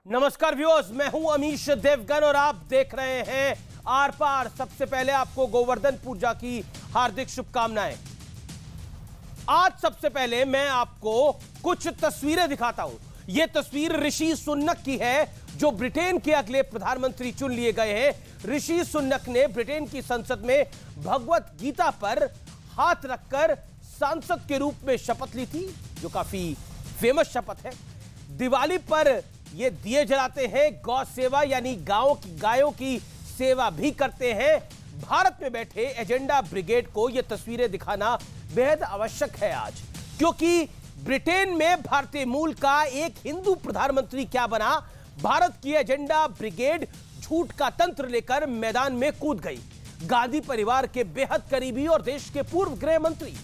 नमस्कार व्यूअर्स, मैं हूं अमीश देवगन और आप देख रहे हैं आर पार। सबसे पहले आपको गोवर्धन पूजा की हार्दिक शुभकामनाएं। आज सबसे पहले मैं आपको कुछ तस्वीरें दिखाता हूं। यह तस्वीर ऋषि सुनक की है जो ब्रिटेन के अगले प्रधानमंत्री चुन लिए गए हैं। ऋषि सुनक ने ब्रिटेन की संसद में भगवत गीता पर हाथ रखकर सांसद के रूप में शपथ ली थी, जो काफी फेमस शपथ है। दिवाली पर ये दिए जलाते हैं, गौ सेवा यानी गायों की सेवा भी करते हैं। भारत में बैठे एजेंडा ब्रिगेड को ये तस्वीरें दिखाना बेहद आवश्यक है आज, क्योंकि ब्रिटेन में भारतीय मूल का एक हिंदू प्रधानमंत्री क्या बना। भारत की एजेंडा ब्रिगेड झूठ का तंत्र लेकर मैदान में कूद गई। गांधी परिवार के बेहद करीबी और देश के पूर्व गृह मंत्री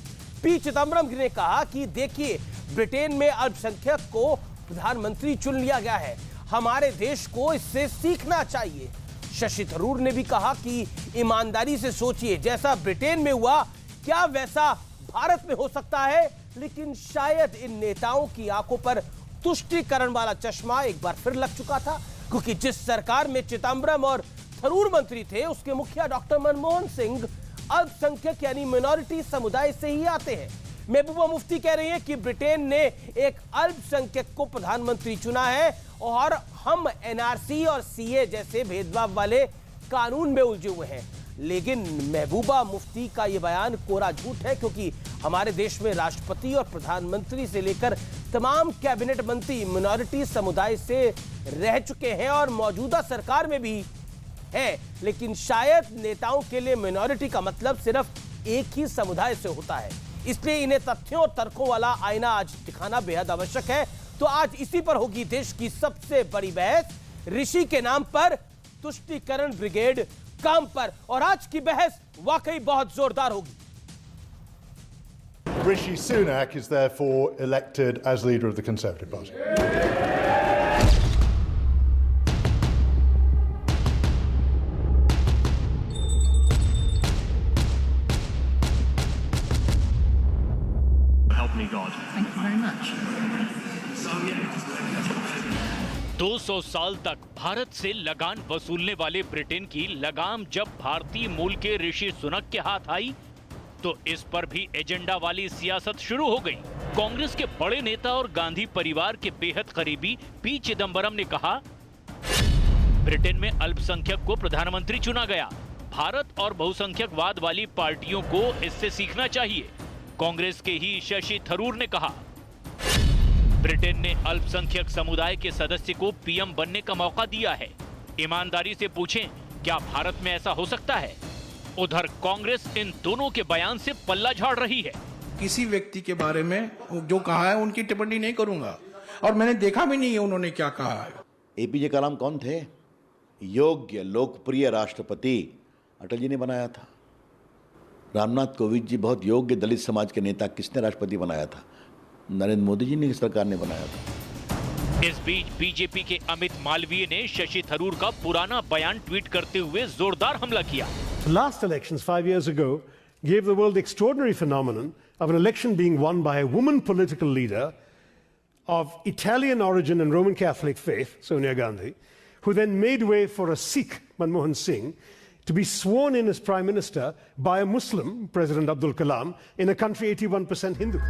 पी चिदम्बरम ने कहा कि देखिए, ब्रिटेन में अल्पसंख्यक को प्रधानमंत्री चुन लिया गया है, हमारे देश को इससे सीखना चाहिए। शशि थरूर ने भी कहा कि ईमानदारी से सोचिए, जैसा ब्रिटेन में हुआ क्या वैसा भारत में हो सकता है। लेकिन शायद इन नेताओं की आंखों पर तुष्टीकरण वाला चश्मा एक बार फिर लग चुका था, क्योंकि जिस सरकार में चिदम्बरम और थरूर मंत्री थे, उसके मुखिया डॉक्टर मनमोहन सिंह अल्पसंख्यक यानी मिनॉरिटी समुदाय से ही आते हैं। महबूबा मुफ्ती कह रही हैं कि ब्रिटेन ने एक अल्पसंख्यक को प्रधानमंत्री चुना है और हम एनआरसी और सीए जैसे भेदभाव वाले कानून में उलझे हुए हैं। लेकिन महबूबा मुफ्ती का यह बयान कोरा झूठ है, क्योंकि हमारे देश में राष्ट्रपति और प्रधानमंत्री से लेकर तमाम कैबिनेट मंत्री मिनॉरिटी समुदाय से रह चुके हैं और मौजूदा सरकार में भी है। लेकिन शायद नेताओं के लिए मिनॉरिटी का मतलब सिर्फ एक ही समुदाय से होता है, इसलिए इन्हें तथ्यों और तर्कों वाला आईना आज दिखाना बेहद आवश्यक है। तो आज इसी पर होगी देश की सबसे बड़ी बहस, ऋषि के नाम पर तुष्टीकरण ब्रिगेड काम पर। और आज की बहस वाकई बहुत जोरदार होगी। Rishi Sunak is therefore elected as leader of the Conservative Party. Help me God. Thank you very much. 200 साल तक भारत से लगान वसूलने वाले ब्रिटेन की लगाम जब भारतीय मूल के ऋषि सुनक के हाथ आई, तो इस पर भी एजेंडा वाली सियासत शुरू हो गई। कांग्रेस के बड़े नेता और गांधी परिवार के बेहद करीबी पी चिदम्बरम ने कहा, ब्रिटेन में अल्पसंख्यक को प्रधानमंत्री चुना गया। भारत और बहुसंख्यकवाद वाली पार्टियों को इससे सीखना चाहिए। कांग्रेस के ही शशि थरूर ने कहा, ब्रिटेन ने अल्पसंख्यक समुदाय के सदस्य को पीएम बनने का मौका दिया है। ईमानदारी से पूछें, क्या भारत में ऐसा हो सकता है? उधर कांग्रेस इन दोनों के बयान से पल्ला झाड़ रही है। किसी व्यक्ति के बारे में जो कहा है उनकी टिप्पणी नहीं करूंगा, और मैंने देखा भी नहीं है उन्होंने क्या कहा है। एपीजे कलाम कौन थे? योग्य लोकप्रिय राष्ट्रपति अटल जी ने बनाया था। रामनाथ कोविंद जी बहुत योग्य दलित समाज के नेता, किसने राष्ट्रपति बनाया था? नरेंद्र मोदी जी ने, सरकार ने बनाया था। इस बीच बीजेपी के अमित मालवीय ने शशि थरूर का पुराना बयान ट्वीट करते हुए जोरदार हमला किया। The last elections 5 years ago gave the world the extraordinary phenomenon of an election being won by a woman political leader of Italian origin and Roman Catholic faith, Sonia Gandhi, who then made way for a Sikh, Manmohan Singh, to be sworn in as Prime Minister by a Muslim, President Abdul Kalam, in a country 81% Hindu.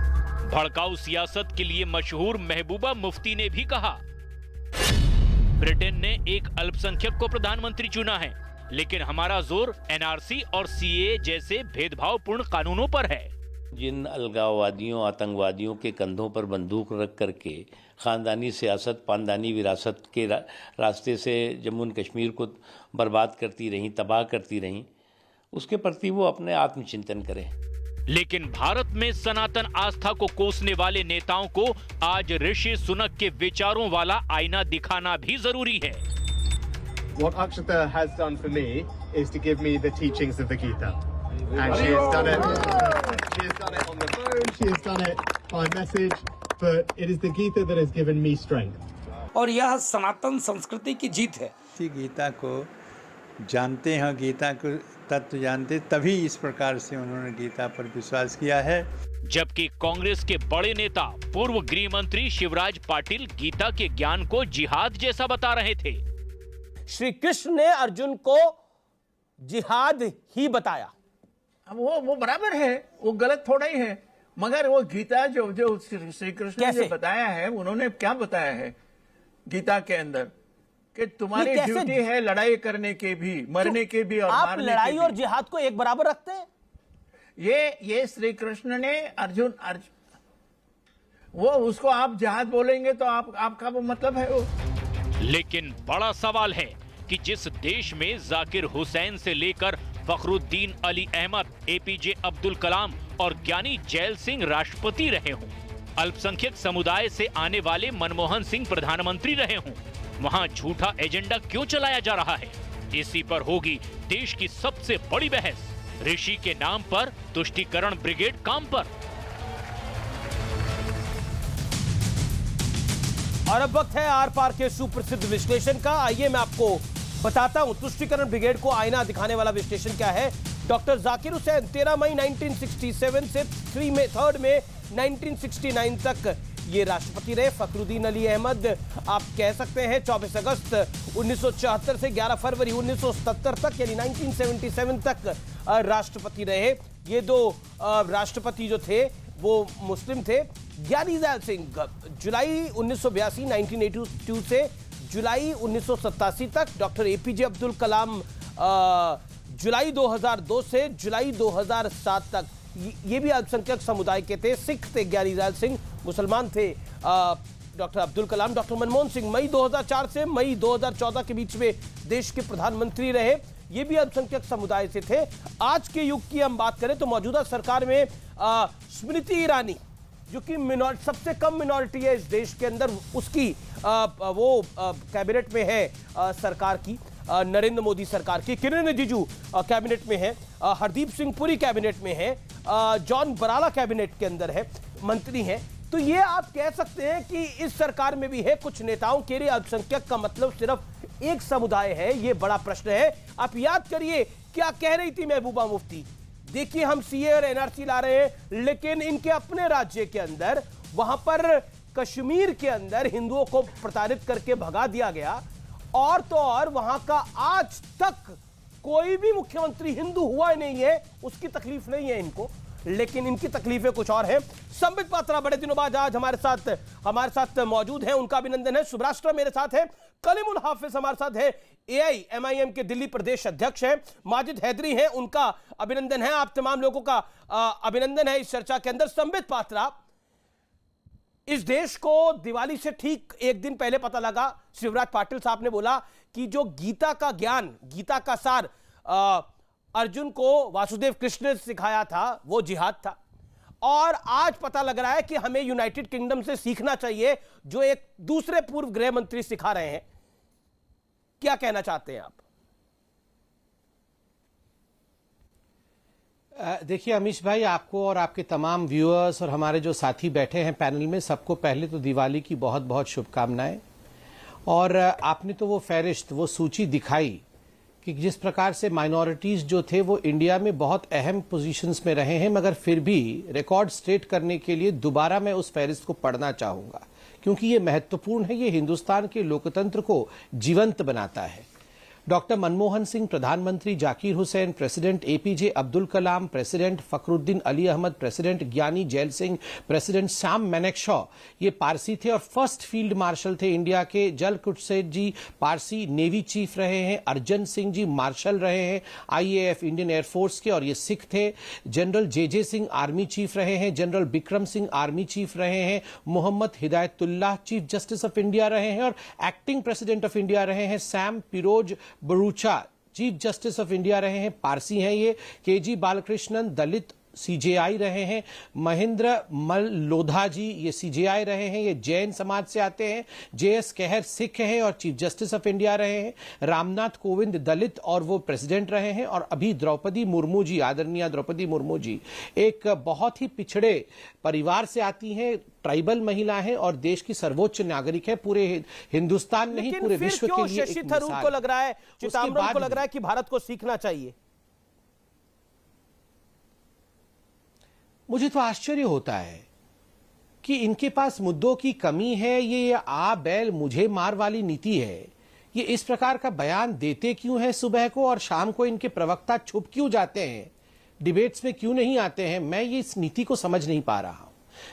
भड़काऊ सियासत के लिए मशहूर महबूबा मुफ्ती ने भी कहा, Britain ने एक अल्पसंख्यक को प्रधानमंत्री चुना है, लेकिन हमारा जोर एनआरसी और सीए जैसे भेदभावपूर्ण कानूनों पर है। जिन अलगाववादियों, आतंकवादियों के कंधों पर बंदूक रख करके खानदानी सियासत, पानदानी विरासत के रास्ते से जम्मू एंड कश्मीर को बर्बाद करती रहीं, तबाह करती रहीं, उसके प्रति वो अपने आत्मचिंतन करें। लेकिन भारत में सनातन आस्था को कोसने वाले नेताओं को आज ऋषि सुनक के विचारों वाला आईना दिखाना भी जरूरी है। What Akshata has done for me is to give me the teachings of the Gita. And she has done it. She has done it on the phone, she has done it by message, but it is the Gita that has given me strength. और यह सनातन संस्कृति की जीत है। गीता को जानते हैं, गीता को तत्व जानते, तभी इस प्रकार से उन्होंने गीता पर विश्वास किया है। जबकि कांग्रेस के बड़े नेता पूर्व गृह मंत्री शिवराज पाटिल गीता के ज्ञान को जिहाद जैसा बता रहे थे। श्री कृष्ण ने अर्जुन को जिहाद ही बताया। अब वो बराबर है, वो गलत थोड़ा ही है, मगर वो गीता जो श्री कृष्ण ने जो बताया है, उन्होंने क्या बताया है गीता के अंदर कि तुम्हारी ड्यूटी है लड़ाई करने के भी, मरने के भी और आप लड़ाई और जिहाद को एक बराबर रखते हैं? ये श्री कृष्ण ने अर्जुन वो उसको आप जिहाद बोलेंगे तो आपका वो मतलब है वो। लेकिन बड़ा सवाल है कि जिस देश में जाकिर हुसैन से लेकर फखरुद्दीन अली अहमद, एपीजे अब्दुल कलाम और ज्ञानी जैल सिंह राष्ट्रपति रहे हों, अल्पसंख्यक समुदाय से आने वाले मनमोहन सिंह प्रधानमंत्री रहे हों, वहां झूठा एजेंडा क्यों चलाया जा रहा है? इसी पर होगी देश की सबसे बड़ी बहस। ऋषि के नाम पर तुष्टीकरण ब्रिगेड काम पर। और अब वक्त है आर पार के सुप्रसिद्ध विश्लेषण का। आइए मैं आपको बताता हूं तुष्टीकरण ब्रिगेड को आईना दिखाने वाला विश्लेषण क्या है। डॉक्टर जाकिर हुसैन 13 मई 1967 से 3 मई 1969 तक ये राष्ट्रपति रहे। फखरुद्दीन अली अहमद आप कह सकते हैं 24 अगस्त 1974 से 11 फरवरी 1977 तक यानी 1977 तक राष्ट्रपति रहे। ये दो राष्ट्रपति जो थे वो मुस्लिम थे। ज्ञानी जैल सिंह जुलाई 1982 1982 से जुलाई 1987 तक। डॉक्टर एपीजे अब्दुल कलाम जुलाई 2002 से जुलाई 2007 तक। ये भी अल्पसंख्यक समुदाय के थे, सिख थे ज्ञानी जैल सिंह, मुसलमान थे डॉक्टर अब्दुल कलाम। डॉक्टर मनमोहन सिंह मई 2004 से मई 2014 के बीच में देश के प्रधानमंत्री रहे, ये भी अल्पसंख्यक समुदाय से थे। आज के युग की हम बात करें तो मौजूदा सरकार में स्मृति ईरानी जो कि सबसे कम मिनॉरिटी है इस देश के अंदर, उसकी वो कैबिनेट में है सरकार की, नरेंद्र मोदी सरकार की। किरण रिजिजू कैबिनेट में है, हरदीप सिंह पुरी कैबिनेट में है, जॉन बराला कैबिनेट के अंदर है, मंत्री हैं। तो ये आप कह सकते हैं कि इस सरकार में भी है कुछ नेताओं के लिए अल्पसंख्यक का मतलब सिर्फ एक समुदाय है। ये बड़ा प्रश्न है। आप याद करिए क्या कह रही थी महबूबा मुफ्ती। देखिए हम सीए और एनआरसी ला रहे हैं, लेकिन इनके अपने राज्य के अंदर वहां पर कश्मीर के अंदर हिंदुओं को प्रताड़ित करके भगा दिया गया। और तो और वहां का आज तक कोई भी मुख्यमंत्री हिंदू हुआ ही नहीं है, उसकी तकलीफ नहीं है इनको, लेकिन इनकी तकलीफें कुछ और हैं। संबित पात्रा बड़े दिनों बाद आज हमारे साथ मौजूद हैं, उनका अभिनंदन है। सुब्राष्ट्रा मेरे साथ है, कलीमुल हाफिज हमारे साथ है, एआईएमआईएम के दिल्ली प्रदेश अध्यक्ष हैं, माजिद हैदरी हैं, उनका अभिनंदन है। आप तमाम लोगों का अभिनंदन है इस चर्चा के अंदर। संबित पात्रा, इस देश को दिवाली से ठीक एक दिन पहले पता लगा, शिवराज पाटिल साहब ने बोला कि जो गीता का ज्ञान, गीता का सार अर्जुन को वासुदेव कृष्ण ने सिखाया था वो जिहाद था। और आज पता लग रहा है कि हमें यूनाइटेड किंगडम से सीखना चाहिए जो एक दूसरे पूर्व गृह मंत्री सिखा रहे हैं। क्या कहना चाहते हैं आप? देखिए अमीश भाई, आपको और आपके तमाम व्यूअर्स और हमारे जो साथी बैठे हैं पैनल में, सबको पहले तो दिवाली की बहुत बहुत शुभकामनाएं। और आपने तो वो फहरिस्त, वो सूची दिखाई कि जिस प्रकार से माइनॉरिटीज़ जो थे वो इंडिया में बहुत अहम पोजीशंस में रहे हैं, मगर फिर भी रिकॉर्ड स्ट्रेट करने के लिए दोबारा मैं उस फहरिस्त को पढ़ना चाहूँगा क्योंकि ये महत्वपूर्ण है। ये हिंदुस्तान के लोकतंत्र को जीवंत बनाता है। डॉक्टर मनमोहन सिंह प्रधानमंत्री, Zakir Hussain president, APJ Abdul Kalam president, Fakhruddin Ali Ahmad president, ज्ञानी gel Singh president, Sam Manekshaw ये पारसी थे और फर्स्ट फील्ड मार्शल थे इंडिया के। जल कुटसेठ जी पारसी नेवी चीफ रहे हैं, अर्जन सिंह जी मार्शल रहे हैं आईएएफ इंडियन एयरफोर्स के और ये सिख थे। General J Singh army chief रहे हैं, general Bikram Singh army chief रहे हैं, Mohammad Hidayatullah chief justice of India रहे हैं और एक्टिंग प्रेसिडेंट ऑफ इंडिया रहे हैं। Sam Piroj Bharucha chief justice of India रहे हैं, पारसी हैं ये। केजी बालकृष्णन दलित सीजेआई रहे हैं। महेंद्र मल्लोधा जी ये सीजेआई रहे हैं, ये जैन समाज से आते हैं। जेएस कहर सिख हैं और चीफ जस्टिस ऑफ इंडिया रहे हैं। रामनाथ कोविंद दलित और वो प्रेसिडेंट रहे हैं। और अभी द्रौपदी मुर्मू जी, आदरणीय द्रौपदी मुर्मू जी एक बहुत ही पिछड़े परिवार से आती हैं, ट्राइबल महिला है और देश की सर्वोच्च नागरिक है पूरे हिंदुस्तान नहीं पूरे विश्व के लिए। शशि थरूर को लग रहा है, चिदंबरम को लग रहा है कि भारत को सीखना चाहिए। मुझे तो आश्चर्य होता है कि इनके पास मुद्दों की कमी है, ये आ बैल मुझे मार वाली नीति है। ये इस प्रकार का बयान देते क्यों है सुबह को और शाम को इनके प्रवक्ता छुप क्यों जाते हैं, डिबेट्स में क्यों नहीं आते हैं? मैं ये इस नीति को समझ नहीं पा रहा हूं।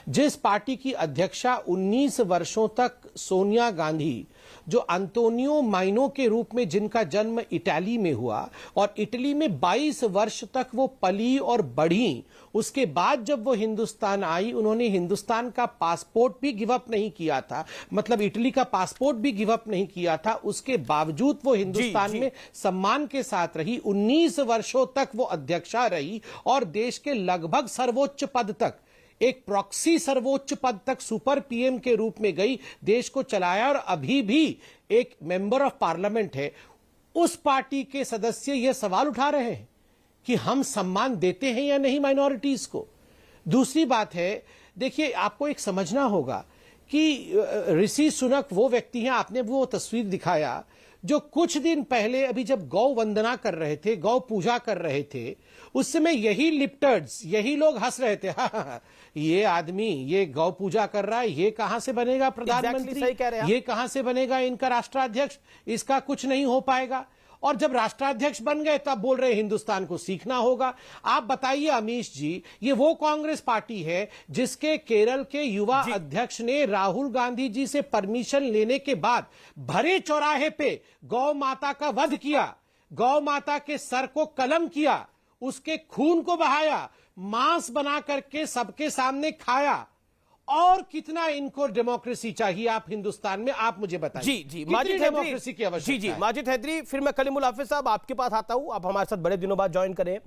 जिस पार्टी की अध्यक्षा 19 वर्षों तक सोनिया गांधी, जो अंतोनियो माइनो के रूप में जिनका जन्म इटाली में हुआ और इटली में 22 वर्ष तक वो पली और बढ़ी, उसके बाद जब वो हिंदुस्तान आई उन्होंने हिंदुस्तान का पासपोर्ट भी गिव अप नहीं किया था, मतलब इटली का पासपोर्ट भी गिव अप नहीं किया था, उसके बावजूद वो हिंदुस्तान में सम्मान के साथ रही। 19 वर्षों तक वो अध्यक्षा रही और देश के लगभग सर्वोच्च पद तक, एक प्रॉक्सी सर्वोच्च पद तक सुपर पीएम के रूप में गई, देश को चलाया और अभी भी एक मेंबर ऑफ पार्लियामेंट है। उस पार्टी के सदस्य यह सवाल उठा रहे हैं कि हम सम्मान देते हैं या नहीं माइनॉरिटीज को। दूसरी बात है, देखिए आपको एक समझना होगा कि ऋषि सुनक वो व्यक्ति हैं, आपने वो तस्वीर दिखाया जो कुछ दिन पहले अभी जब गौ वंदना कर रहे थे, गौ पूजा कर रहे थे, उस समय यही लिप्टर्स, यही लोग हंस रहे थे, ये आदमी ये गौ पूजा कर रहा है, ये कहां से बनेगा प्रधानमंत्री, ये कहां से बनेगा इनका राष्ट्राध्यक्ष, इसका कुछ नहीं हो पाएगा। और जब राष्ट्राध्यक्ष बन गए तब बोल रहे हिंदुस्तान को सीखना होगा। आप बताइए अमीश जी, ये वो कांग्रेस पार्टी है जिसके केरल के युवा अध्यक्ष ने राहुल गांधी जी से परमिशन लेने के बाद भरे चौराहे पे गौ माता का वध किया, गौ माता के सर को कलम किया, उसके खून को बहाया, मांस बना करके सबके सामने खाया। और कितना इनको डेमोक्रेसी चाहिए आप हिंदुस्तान में, आप मुझे बताइए। जी माजिद डेमोक्रेसी की आवश्यकता जी माजिद हैदरी, फिर मैं कलीमुल हाफिज साहब आपके पास आता हूं, आप हमारे साथ बड़े दिनों बाद ज्वाइन करें।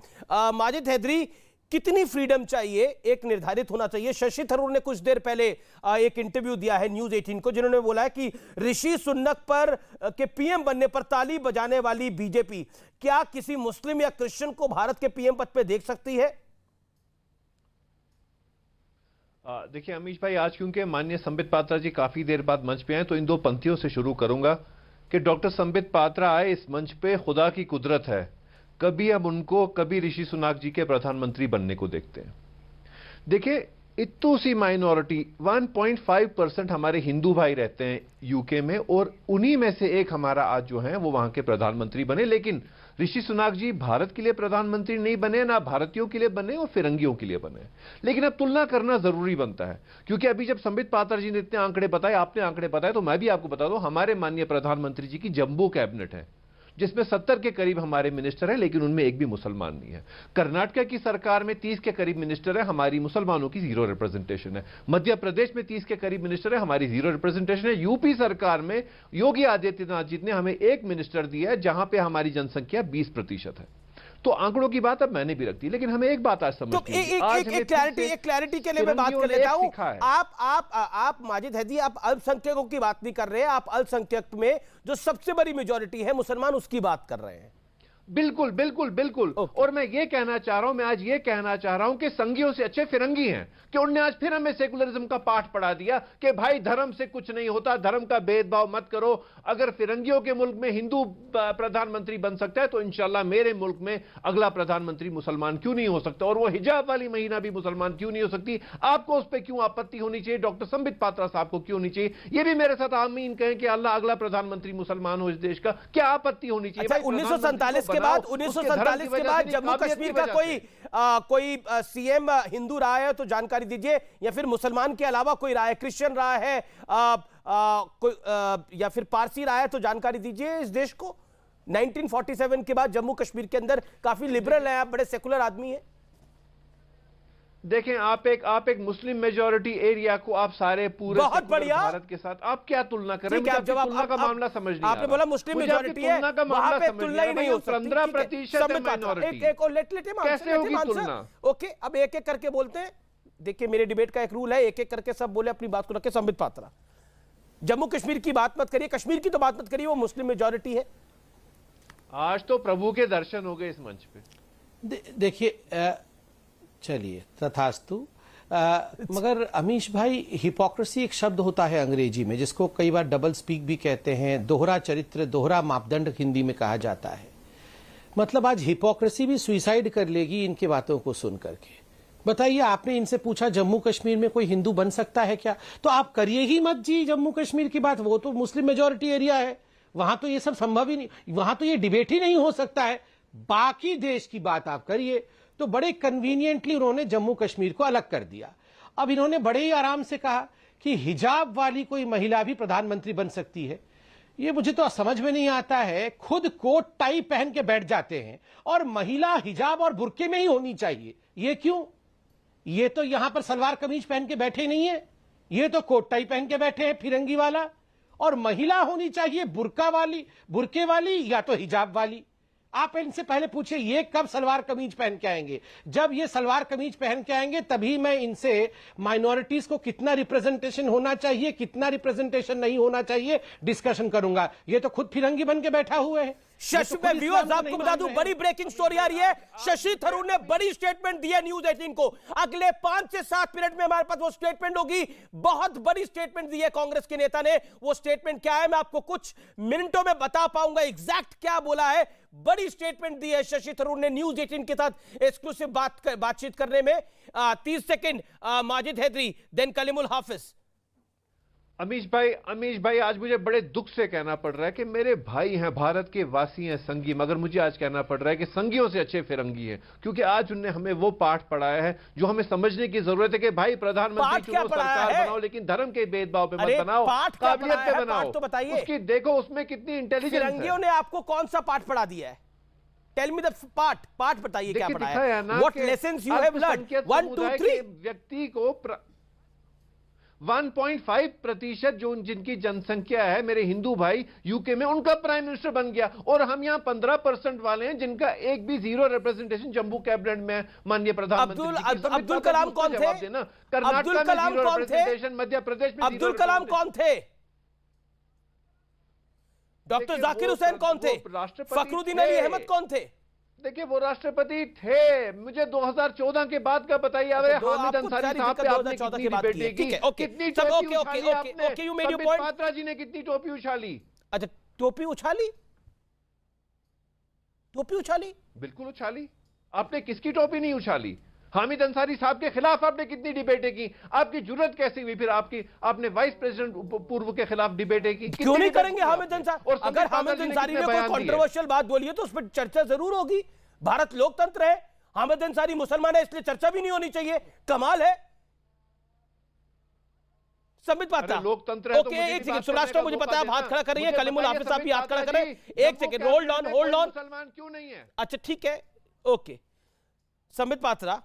माजिद हैदरी, कितनी फ्रीडम चाहिए, एक निर्धारित होना चाहिए। शशि थरूर ने कुछ देर पहले एक इंटरव्यू दिया है न्यूज 18 को, जिन्होंने बोला है कि ऋषि सुनक पर के पीएम बनने पर ताली बजाने वाली बीजेपी क्या किसी मुस्लिम या क्रिश्चियन को भारत के पीएम पद पे देख सकती है? देखिए अमीश भाई, आज क्योंकि माननीय संबित पात्रा जी काफी देर बाद मंच पे आए तो इन दो पंक्तियों से शुरू करूंगा कि डॉक्टर संबित पात्रा आए इस मंच पे, खुदा की कुदरत है, कभी हम उनको कभी ऋषि सुनक जी के प्रधानमंत्री बनने को देखते हैं। देखिए इतू सी माइनॉरिटी 1.5% हमारे हिंदू भाई रहते हैं यूके में और उन्हीं में से एक हमारा आज जो है वो वहां के प्रधानमंत्री बने। लेकिन ऋषि सुनक जी भारत के लिए प्रधानमंत्री नहीं बने, ना भारतीयों के लिए बने और फिरंगियों के लिए बने। लेकिन अब तुलना करना जरूरी बनता है, क्योंकि अभी जब संबित पात्रा जी ने इतने आंकड़े बताए, आपने आंकड़े बताए, तो मैं भी आपको बता दूं, हमारे माननीय प्रधानमंत्री जी की जंबो कैबिनेट है जिसमें 70 के करीब हमारे मिनिस्टर हैं, लेकिन उनमें एक भी मुसलमान नहीं है। कर्नाटक की सरकार में 30 के करीब मिनिस्टर है, हमारी मुसलमानों की 0 रिप्रेजेंटेशन है। मध्य प्रदेश में 30 के करीब मिनिस्टर है, हमारी 0 रिप्रेजेंटेशन है। यूपी सरकार में योगी आदित्यनाथ जी ने हमें एक मिनिस्टर दिया है, जहां पे हमारी जनसंख्या 20% है। तो आंकड़ों की बात अब मैंने भी रख दी, लेकिन हमें एक बात आज समझ तो एक क्लैरिटी के लिए मैं बात कर लेता हूं। आप माजिद हैदरी, आप अल्पसंख्यकों की बात नहीं कर रहे हैं, आप अल्पसंख्यक में जो सबसे बड़ी मेजॉरिटी है मुसलमान, उसकी बात कर रहे हैं। बिल्कुल बिल्कुल बिल्कुल। और मैं ये कहना चाह रहा हूं, मैं आज ये कहना चाह रहा हूं कि संघियों से अच्छे फिरंगी हैं, कि उन्होंने आज फिर हमें सेकुलरिज्म का पाठ पढ़ा दिया कि भाई धर्म से कुछ नहीं होता, धर्म का भेदभाव मत करो। अगर फिरंगियों के मुल्क में हिंदू प्रधानमंत्री बन सकता है तो इंशाल्लाह मेरे मुल्क में अगला प्रधानमंत्री मुसलमान क्यों नहीं हो सकता, और वो हिजाब वाली महीना भी मुसलमान क्यों नहीं हो सकती। आपको उस पर क्यों आपत्ति होनी चाहिए, डॉक्टर संबित पात्रा साहब को क्यों होनी चाहिए। ये भी मेरे साथ आमीन कहें कि अल्लाह अगला प्रधानमंत्री मुसलमान हो इस देश का, क्या आपत्ति होनी चाहिए। 1947 के बाद जम्मू कश्मीर का कोई सीएम हिंदू रहा है तो जानकारी दीजिए, या फिर मुसलमान के अलावा कोई रहा है, क्रिश्चियन रहा है, या फिर पारसी रहा है तो जानकारी दीजिए इस देश को। 1947 के बाद जम्मू कश्मीर के अंदर काफी लिबरल है, आप बड़े सेकुलर आदमी हैं। देखें आप एक मुस्लिम मेजॉरिटी एरिया को आप सारे पूरे बहुत बढ़िया भारत के साथ आप क्या तुलना कर रहे हैं। मुझे तुलना का मामला समझ नहीं आ रहा। आपने बोला मुस्लिम मेजॉरिटी है, तुलना का मामला तुलना ही नहीं हो सकती। 15% है माइनॉरिटी, कैसे होगी तुलना। ओके, अब एक एक करके बोलते हैं। देखिए मेरे डिबेट का एक रूल है, एक एक करके सब बोले, अपनी बात को रखे। संबित पात्रा, जम्मू कश्मीर की बात मत करिए, कश्मीर की तो बात मत करिए, वो मुस्लिम मेजॉरिटी है। आज तो प्रभु के दर्शन हो गए इस मंच पे। देखिए चलिए तथास्तु, मगर अमीश भाई, हिपोक्रेसी एक शब्द होता है अंग्रेजी में जिसको कई बार डबल स्पीक भी कहते हैं, दोहरा चरित्र, दोहरा मापदंड हिंदी में कहा जाता है। मतलब आज हिपोक्रेसी भी सुइसाइड कर लेगी इनकी बातों को सुन करके। बताइए, आपने इनसे पूछा जम्मू कश्मीर में कोई हिंदू बन सकता है क्या? तो आप करिए ही मत जी जम्मू कश्मीर की बात, वो तो मुस्लिम मेजॉरिटी एरिया है, वहां तो ये सब संभव ही नहीं, वहां तो ये डिबेट ही नहीं हो सकता है। बाकी देश की बात आप करिए। तो बड़े कन्वीनियंटली उन्होंने जम्मू कश्मीर को अलग कर दिया। अब इन्होंने बड़े ही आराम से कहा कि हिजाब वाली कोई महिला भी प्रधानमंत्री बन सकती है। ये मुझे तो समझ में नहीं आता है, खुद कोट टाई पहन के बैठ जाते हैं और महिला हिजाब और बुर्के में ही होनी चाहिए। ये क्यों? ये तो यहां पर सलवार कमीज पहन के बैठे नहीं है, ये तो कोट टाई पहन के बैठे हैं फिरंगी वाला। और महिला होनी चाहिए बुर्का वाली, बुर्के वाली या तो हिजाब वाली। आप इनसे पहले पूछिए ये कब सलवार कमीज पहन के आएंगे। जब ये सलवार कमीज पहन के आएंगे तभी मैं इनसे माइनॉरिटीज को कितना रिप्रेजेंटेशन होना चाहिए, कितना रिप्रेजेंटेशन नहीं होना चाहिए डिस्कशन करूंगा। ये तो खुद फिरंगी बन के बैठा हुए है। शशि में व्यूअर्स आपको बता दूं, बड़ी ब्रेकिंग स्टोरी आ रही है। शशि थरूर ने बड़ी स्टेटमेंट दी है न्यूज 18 को। अगले 5 से 7 मिनट में हमारे पास वो स्टेटमेंट होगी। बहुत बड़ी स्टेटमेंट दी है कांग्रेस के नेता ने। वो स्टेटमेंट क्या है मैं आपको कुछ मिनटों में बता पाऊंगा एग्जैक्ट क्या बोला है। बड़ी स्टेटमेंट दी है शशि थरूर ने न्यूज 18 के साथ एक्सक्लूसिव बातचीत करने में। 30 सेकंड माजिद हैदरी, देन कलीमुल हाफिज। अमीश भाई आज मुझे बड़े दुख से कहना पड़ रहा है कि मेरे भाई हैं, भारत के वासी हैं, संगी, मगर मुझे आज कहना पड़ रहा है कि संगियों से अच्छे फिरंगी हैं, क्योंकि आज उनने हमें वो पाठ पढ़ाया है जो हमें समझने की जरूरत है कि भाई प्रधानमंत्री चुनो, सरकार बनाओ, लेकिन धर्म के भेदभाव पे मत बनाओ, काबिलियत पे बनाओ। तो बताइए उसकी देखो उसमें कितनी इंटेलिजेंस है। फिरंगियों ने आपको कौन सा पाठ पढ़ा दिया है? टेल मी द पाठ बताइए क्या पढ़ाया है? What lessons you have learn? 1 2 3 व्यक्ति को 1.5% जो जिनकी जनसंख्या है मेरे हिंदू भाई यूके में, उनका प्राइम मिनिस्टर बन गया। और हम यहाँ 15% वाले हैं जिनका एक भी जीरो रिप्रेजेंटेशन जम्मू कैबिनेट में माननीय प्रधानमंत्री। अब्दुल कलाम कौन थे? कर्नाटक में जीरो रिप्रेजेंटेशन, मध्य प्रदेश में अब्दुल कलाम कौन थे? डॉक्टर जाकिर हुसैन कौन थे? फखरुद्दीन अली अहमद कौन थे? देखिए वो राष्ट्रपति थे। मुझे 2014 के बाद का बताइए। हामिद अंसारी साहब पे आपने कितनी डिबेट की, कितनी टोपी उछाली आपने? संबित पात्रा जी ने कितनी टोपी उछाली? अच्छा टोपी उछाली? टोपी उछाली? बिल्कुल उछाली। आपने किसकी टोपी नहीं उछाली? हामिद अंसारी साहब के खिलाफ आपने कितनी डिबेटें की? आपकी जुर्रत कैसी हुई फिर आपने वाइस प्रेसिडेंट पूर्व के खिलाफ डिबेटें की? क्यों नहीं करेंगे हामिद अंसारी? और अगर हामिद अंसारी ने कोई कंट्रोवर्शियल बात बोली है तो उस पर चर्चा जरूर होगी। भारत लोकतंत्र है, हामिद अंसारी मुसलमान है, इसलिए चर्चा भी नहीं होनी चाहिए। कमाल है। संबित पात्रा लोकतंत्र है। ओके एक सेकंड सुराष्ट्र, मुझे पता है आप हाथ खड़ा कर रही है, कलीमुल हाफिज साहब भी हाथ खड़ा कर रहे हैं। एक सेकंड होल्ड ऑन मुसलमान क्यों नहीं है? अच्छा ठीक है ओके। संबित पात्रा,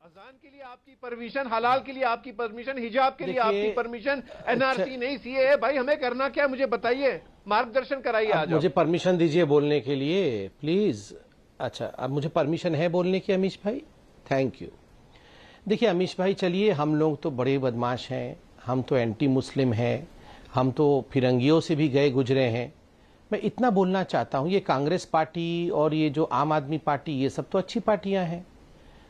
अजान के लिए आपकी परमिशन, हलाल के लिए आपकी परमिशन, हिजाब के लिए आपकी परमिशन, एनआरसी नहीं सीए। भाई हमें करना क्या मुझे बताइए, मार्गदर्शन कराइए। आज मुझे परमिशन दीजिए बोलने के लिए प्लीज। अच्छा अब मुझे परमिशन है बोलने की अमीश भाई? Thank you. देखिए अमीश भाई, चलिए हम लोग तो बड़े बदमाश हैं, हम तो एंटी मुस्लिम हैं, हम तो फिरंगियों से भी गए गुजरे हैं। मैं इतना बोलना चाहता हूं, ये कांग्रेस पार्टी और ये जो आम आदमी पार्टी, ये सब तो अच्छी पार्टियां हैं।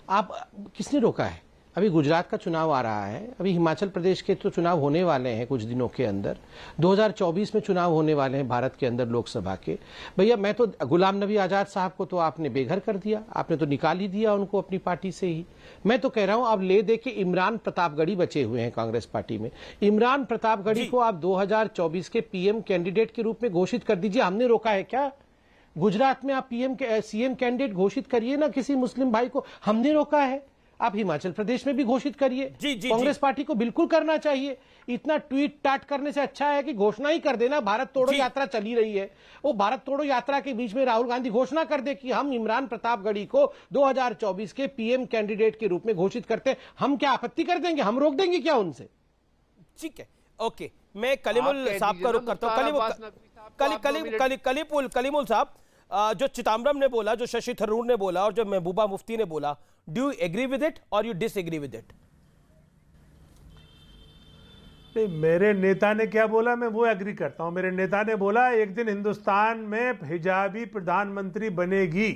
आप किसने रोका है? अभी गुजरात का चुनाव आ रहा है, अभी हिमाचल प्रदेश के तो चुनाव होने वाले हैं कुछ दिनों के अंदर, 2024 में चुनाव होने वाले हैं भारत के अंदर लोकसभा के। भैया मैं तो गुलाम नबी आजाद साहब को तो आपने बेघर कर दिया, आपने तो निकाल ही दिया उनको अपनी पार्टी से ही। मैं तो कह रहा हूं अब ले दे के इमरान प्रतापगढ़ी बचे हुए हैं कांग्रेस पार्टी में। इमरान प्रतापगढ़ी को आप 2024 के पीएम कैंडिडेट के रूप में घोषित कर दीजिए। हमने रोका है क्या? गुजरात में आप सीएम कैंडिडेट घोषित करिए ना किसी मुस्लिम भाई को, हमने रोका है। आप हिमाचल प्रदेश में भी घोषित करिए। कांग्रेस पार्टी को बिल्कुल करना चाहिए। इतना ट्वीट टाट करने से अच्छा है कि घोषणा ही कर देना। भारत तोड़ो यात्रा चली रही है, वो भारत तोड़ो यात्रा के बीच में राहुल गांधी घोषणा कर दे कि हम इमरान प्रतापगढ़ी को 2024 के पीएम कैंडिडेट के रूप में घोषित करते हैं। हम क्या आपत्ति कर देंगे? हम रोक देंगे क्या उनसे? ठीक है ओके। मैं कलीमुल साहब का रुख करता हूं। कलीमुल साहब, जो चिदम्बरम ने बोला, जो शशि थरूर ने बोला और जो महबूबा मुफ्ती ने बोला, do you agree with it और यू डिसएग्री विद इट? नहीं, मेरे नेता ने क्या बोला मैं वो एग्री करता हूं। मेरे नेता ने बोला एक दिन हिंदुस्तान में हिजाबी प्रधानमंत्री बनेगी,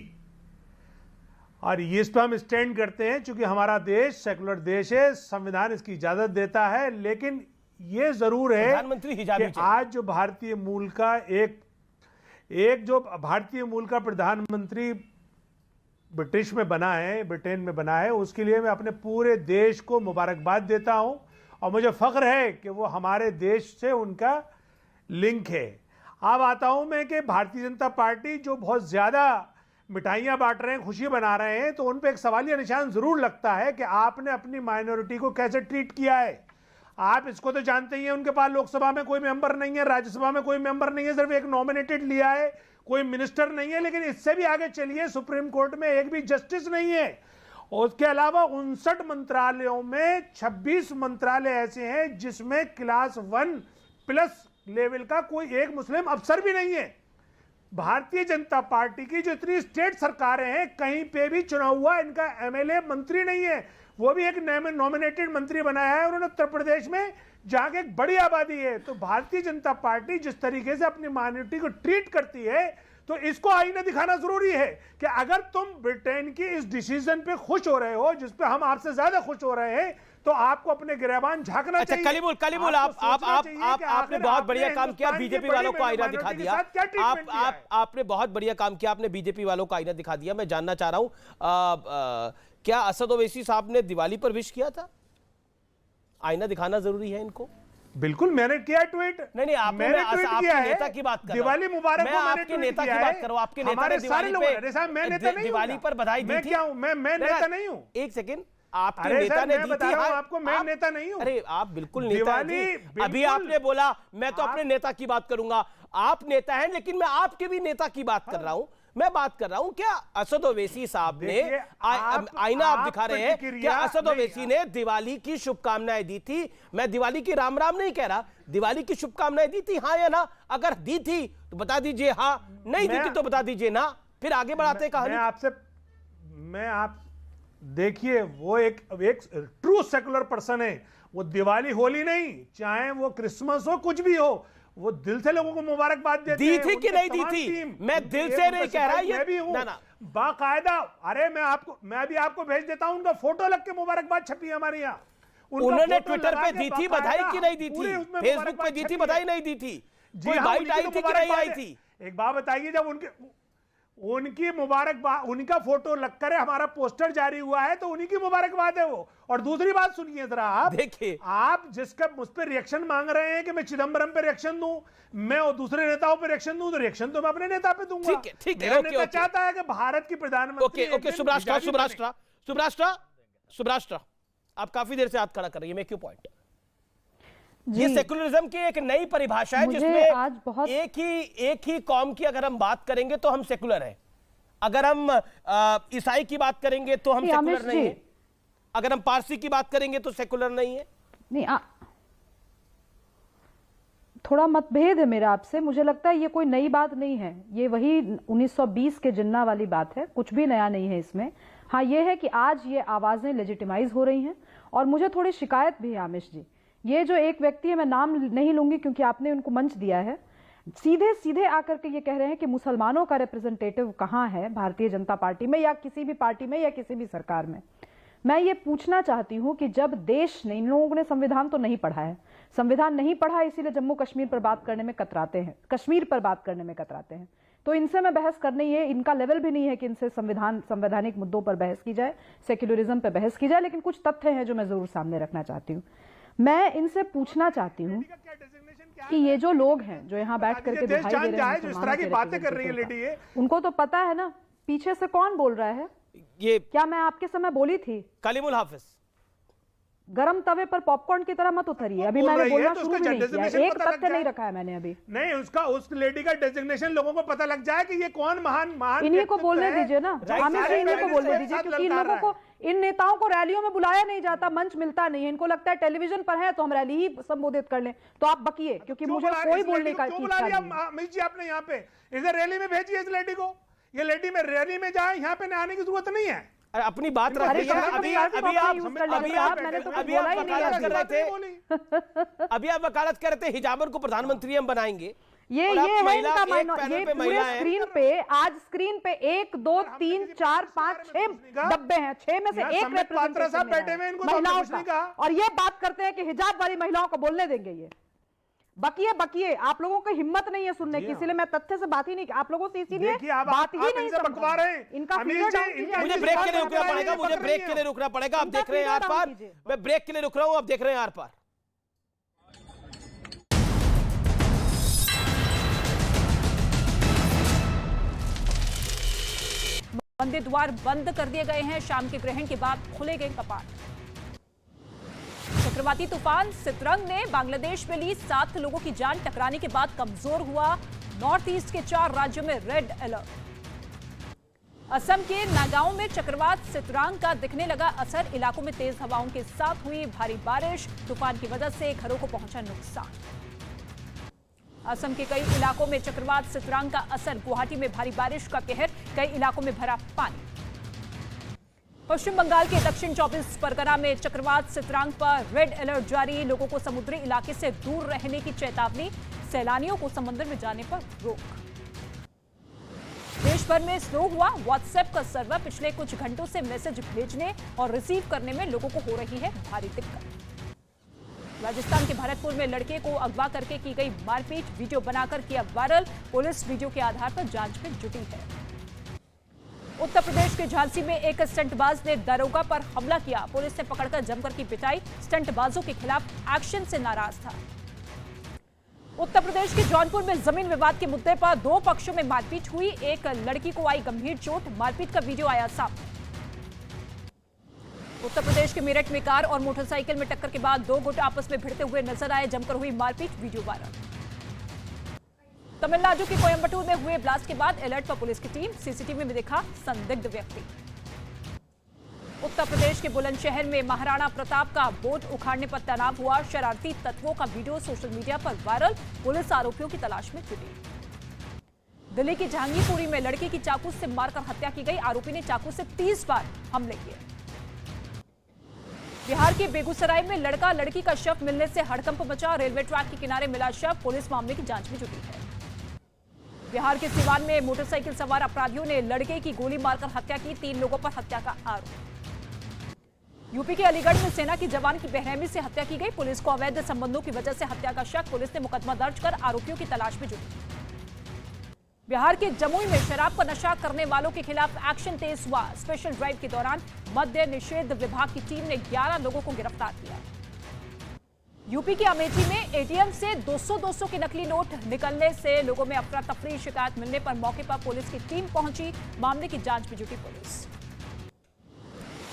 और ये इस पर हम स्टैंड करते हैं क्योंकि हमारा देश सेकुलर देश है, संविधान इसकी इजाजत देता है। लेकिन ये जरूर है कि आज जो भारतीय मूल का एक जो भारतीय मूल का प्रधानमंत्री ब्रिटिश में बना है, ब्रिटेन में बना है, उसके लिए मैं अपने पूरे देश को मुबारकबाद देता हूं और मुझे फख्र है कि वो हमारे देश से उनका लिंक है। अब आता हूं मैं कि भारतीय जनता पार्टी जो बहुत ज्यादा मिठाइयां बांट रहे हैं, खुशी बना रहे हैं, तो उन पे एक सवालिया निशान जरूर लगता है कि आपने अपनी माइनॉरिटी को कैसे ट्रीट किया है। आप इसको तो जानते ही हैं, उनके पास लोकसभा में कोई मेंबर नहीं है, राज्यसभा में कोई मेंबर नहीं है, सिर्फ एक नॉमिनेटेड लिया है, कोई मिनिस्टर नहीं है। लेकिन इससे भी आगे चलिए, सुप्रीम कोर्ट में एक भी जस्टिस नहीं है। उसके अलावा 59 मंत्रालयों में 26 मंत्रालय ऐसे हैं जिसमें क्लास 1+ लेवल का कोई एक मुस्लिम अफसर भी नहीं है। भारतीय जनता पार्टी की जो इतनी स्टेट सरकारें हैं, कहीं पे भी चुना हुआ इनका एमएलए मंत्री नहीं है, वो भी एक नॉमिनेटेड मंत्री बनाया है उन्होंने उत्तर प्रदेश में, जहां की एक बड़ी आबादी है। तो भारतीय जनता पार्टी जिस तरीके से अपनी माइनॉरिटी को ट्रीट करती है, तो इसको आईना दिखाना जरूरी है कि अगर तुम ब्रिटेन की इस डिसीजन पे खुश हो रहे हो, जिस पे हम आपसे ज्यादा खुश हो रहे हैं, तो आपको अपने गिरबान झांकना चाहिए। कलीमुल, आपने बहुत बढ़िया काम किया, बीजेपी वालों को आईना दिखा दिया। आपने बहुत बढ़िया काम किया, आपने बीजेपी वालों को आईना दिखा दिया। मैं जानना चाह रहा हूं, क्या असद ओवैसी साहब ने दिवाली पर विश किया था? आईना दिखाना जरूरी है इनको। बिल्कुल, मैंने किया ट्वीट। नहीं, आपने नेता की बात कर रहा हूं। दिवाली मुबारक मैं आपके नेता की बात कर रहा हूं। आपके नेता ने दिवाली पर बधाई दी थी। मैं क्या हूं? मैं नेता नहीं हूं। एक सेकंड, आपके नेता ने दी थी। आपको मैं नेता नहीं हूं। अरे आप बिल्कुल नेता हैं। अभी आपने बोला मैं तो अपने नेता की बात करूंगा। आप नेता हैं, लेकिन मैं आपके भी नेता की बात कर रहा हूं। मैं बात कर रहा हूं, क्या असद ओवैसी साहब ने आईना आप दिखा रहे हैं, क्या असद ओवैसी ने दिवाली की शुभकामनाएं दी थी? मैं दिवाली की राम राम नहीं कह रहा, दिवाली की शुभकामनाएं दी थी, हाँ या ना? अगर दी थी तो बता दीजिए हाँ, नहीं दी थी तो बता दीजिए ना, फिर आगे बढ़ाते कहानी। आप देखिए, वो एक ट्रू सेकुलर पर्सन है। वो दिवाली होली नहीं, चाहे वो क्रिसमस हो, कुछ भी हो, वो दिल से लोगों को मुबारकबाद देते दी थी कि नहीं दी थी? मैं दिल से नहीं कह रहा, ये भी हूं बाकायदा। अरे मैं भी आपको भेज देता हूं, उनका फोटो लग के मुबारकबाद छपी है हमारे यहाँ। उन्होंने ट्विटर पे दी थी बधाई की नहीं दी थी? फेसबुक पे दी थी बधाई नहीं दी थी? कोई बाइट आई थी कि नहीं आई थी? एक बात बताइए, जब उनकी मुबारकबाद, उनका फोटो लगकर हमारा पोस्टर जारी हुआ है, तो उन्हीं की मुबारकबाद है वो। और दूसरी बात सुनिए जरा, आप देखिए, आप जिसका मुझ पर रिएक्शन मांग रहे हैं कि मैं चिदंबरम पे रिएक्शन दूं, मैं और दूसरे नेताओं पे रिएक्शन दूं, तो रिएक्शन तो मैं अपने नेता पे दूंगा। ठीक है, मेरा नेता चाहता है कि भारत की प्रधानमंत्री सुब्राष्ट्रा, आप काफी देर से हाथ खड़ा कर रही है, मेक योर पॉइंट। ये सेकुलरिज्म की एक नई परिभाषा है, जिसमें आज बहुत एक ही कौम की अगर हम बात करेंगे तो हम सेकुलर हैं, अगर हम ईसाई की बात करेंगे तो हम सेकुलर नहीं है, अगर हम पारसी की बात करेंगे तो सेकुलर नहीं है। नहीं, थोड़ा मतभेद है मेरा आपसे। मुझे लगता है ये कोई नई बात नहीं है, ये वही 1920 के जिन्ना वाली बात है, कुछ भी नया नहीं है इसमें। हाँ, ये है कि आज ये आवाजें लेजिटिमाइज हो रही हैं, और मुझे थोड़ी शिकायत भी है आमिश जी। ये जो एक व्यक्ति है, मैं नाम नहीं लूंगी क्योंकि आपने उनको मंच दिया है, सीधे सीधे आकर के ये कह रहे हैं कि मुसलमानों का रिप्रेजेंटेटिव कहाँ है भारतीय जनता पार्टी में, या किसी भी पार्टी में, या किसी भी सरकार में। मैं ये पूछना चाहती हूं कि जब देश ने, इन लोगों ने संविधान तो नहीं पढ़ा है, संविधान नहीं पढ़ा इसीलिए जम्मू कश्मीर पर बात करने में कतराते हैं, कश्मीर पर बात करने में कतराते हैं। तो इनसे मैं बहस करनी है, इनका लेवल भी नहीं है कि इनसे संवैधानिक मुद्दों पर बहस की जाए, सेक्युलरिज्म पर बहस की जाए। लेकिन कुछ तथ्य हैं जो मैं जरूर सामने रखना चाहती हूँ। मैं इनसे पूछना चाहती हूँ कि ये जो लोग हैं जो यहाँ बैठ करके दिखाई दे रहे हैं, इस तरह की बातें कर रही है लेडी, ये उनको तो पता है ना पीछे से कौन बोल रहा है। ये क्या मैं आपके समय बोली थी? कलीमुल हाफिज, गरम तवे पर पॉपकॉर्न की तरह मत उतरिए। अभी मैंने बोलना शुरू भी नहीं किया, एक तथ्य नहीं रखा है मैंने अभी। नहीं, उस लेडी का डेजिग्नेशन लोगों को पता लग जाए कि ये कौन महान इन्हीं को बोलने दीजिए ना, आमिर जी, इन्हीं को बोलने दीजिए, क्योंकि इन लोगों को, इन नेताओं को रैलियों में बुलाया नहीं जाता, मंच मिलता नहीं है। इनको लगता है टेलीविजन पर है तो हम रैली ही संबोधित कर लें। तो आप बकिए, क्योंकि मुझे कोई बोलने का इच्छा नहीं। अमित जी, आपने यहाँ पे इसे रैली में भेजिए इस लेडी को, ये लेडी में रैली में जाए, यहाँ पे आने की जरूरत नहीं है। अपनी बात रख रही है। अभी आप वकालत कर रहे थे हिजाबर को प्रधानमंत्री हम बनाएंगे। ये पूरे स्क्रीन पे, आज स्क्रीन पे 1 2 3 4 5 6 डब्बे हैं, 6 में से एक रिप्रेजेंटेटिव महिलाओं का, और ये बात करते हैं कि हिजाब वाली महिलाओं को बोलने देंगे। ये बकिए आप लोगों को हिम्मत नहीं है सुनने की, इसलिए मैं तथ्य से बात ही नहीं, आप लोगों से इसीलिए बात ही नहीं बकवा रहे हैं। इनका मुझे ब्रेक के लिए रुकना पड़ेगा, मुझे ब्रेक के लिए रुकना पड़ेगा। आप देख रहे हैं आर पार, मैं ब्रेक के लिए रुक रहा हूं, आप देख रहे हैं आर पार। मंदिर द्वार बंद कर दिए गए हैं, शाम के ग्रहण के बाद खुले गए कपाट। चक्रवाती तूफान सितरंग ने बांग्लादेश में ली 7 लोगों की जान, टकराने के बाद कमजोर हुआ। नॉर्थ ईस्ट के 4 राज्यों में रेड अलर्ट। असम के नागांव में चक्रवात सितरंग का दिखने लगा असर, इलाकों में तेज हवाओं के साथ हुई भारी बारिश, तूफान की वजह से घरों को पहुंचा नुकसान। असम के कई इलाकों में चक्रवात सितरंग का असर, गुवाहाटी में भारी बारिश का कहर, कई इलाकों में भरा पानी। पश्चिम बंगाल के दक्षिण 24 परगना में चक्रवात सितरंग पर रेड अलर्ट जारी, लोगों को समुद्री इलाके से दूर रहने की चेतावनी, सैलानियों को समुद्र में जाने पर रोक। देश भर में स्लो हुआ व्हाट्सएप का सर्वर, पिछले कुछ घंटों से मैसेज भेजने और रिसीव करने में लोगों को हो रही है भारी दिक्कत। राजस्थान के भरतपुर में लड़के को अगवा करके की गई मारपीट, वीडियो बनाकर किया वायरल, पुलिस वीडियो के आधार पर जांच में जुटी है। उत्तर प्रदेश के झांसी में एक स्टंटबाज ने दरोगा पर हमला किया, पुलिस ने पकड़कर जमकर की पिटाई, स्टंटबाजों के खिलाफ एक्शन से नाराज था। उत्तर प्रदेश के जौनपुर में जमीन विवाद के मुद्दे पर 2 पक्षों में मारपीट हुई, एक लड़की को आई गंभीर चोट, मारपीट का वीडियो आया सामने। उत्तर प्रदेश के मेरठ में कार और मोटरसाइकिल में टक्कर के बाद 2 गुट आपस में भिड़ते हुए नजर आए, जमकर हुई मारपीट, वीडियो वायरल। तमिलनाडु के कोयम्बटूर में हुए ब्लास्ट के बाद अलर्ट पर पुलिस की टीम, सीसीटीवी में दिखा संदिग्ध व्यक्ति। उत्तर प्रदेश के बुलंदशहर में महाराणा प्रताप का बोर्ड उखाड़ने पर तनाव हुआ, शरारती तत्वों का वीडियो सोशल मीडिया पर वायरल, पुलिस आरोपियों की तलाश में जुटी। दिल्ली की जहांगीरपुरी में लड़की की चाकू से मारकर हत्या की गई, आरोपी ने चाकू से 30 बार हमले किए। बिहार के बेगूसराय में लड़का लड़की का शव मिलने से हड़कंप मचा, रेलवे ट्रैक के किनारे मिला शव, पुलिस मामले की जांच में जुटी है। बिहार के सिवान में मोटरसाइकिल सवार अपराधियों ने लड़के की गोली मारकर हत्या की, 3 लोगों पर हत्या का आरोप। यूपी के अलीगढ़ में सेना के जवान की बेरहमी से हत्या की गई, पुलिस को अवैध संबंधों की वजह से हत्या का शक, पुलिस ने मुकदमा दर्ज कर आरोपियों की तलाश में जुटी। बिहार के जमुई में शराब का नशा करने वालों के खिलाफ एक्शन तेज हुआ, स्पेशल ड्राइव के दौरान मद्य निषेध विभाग की टीम ने 11 लोगों को गिरफ्तार किया। यूपी के अमेठी में एटीएम से 200 के नकली नोट निकलने से लोगों में अफरा तफरी, शिकायत मिलने पर मौके पर पुलिस की टीम पहुंची, मामले की जांच में जुटी पुलिस।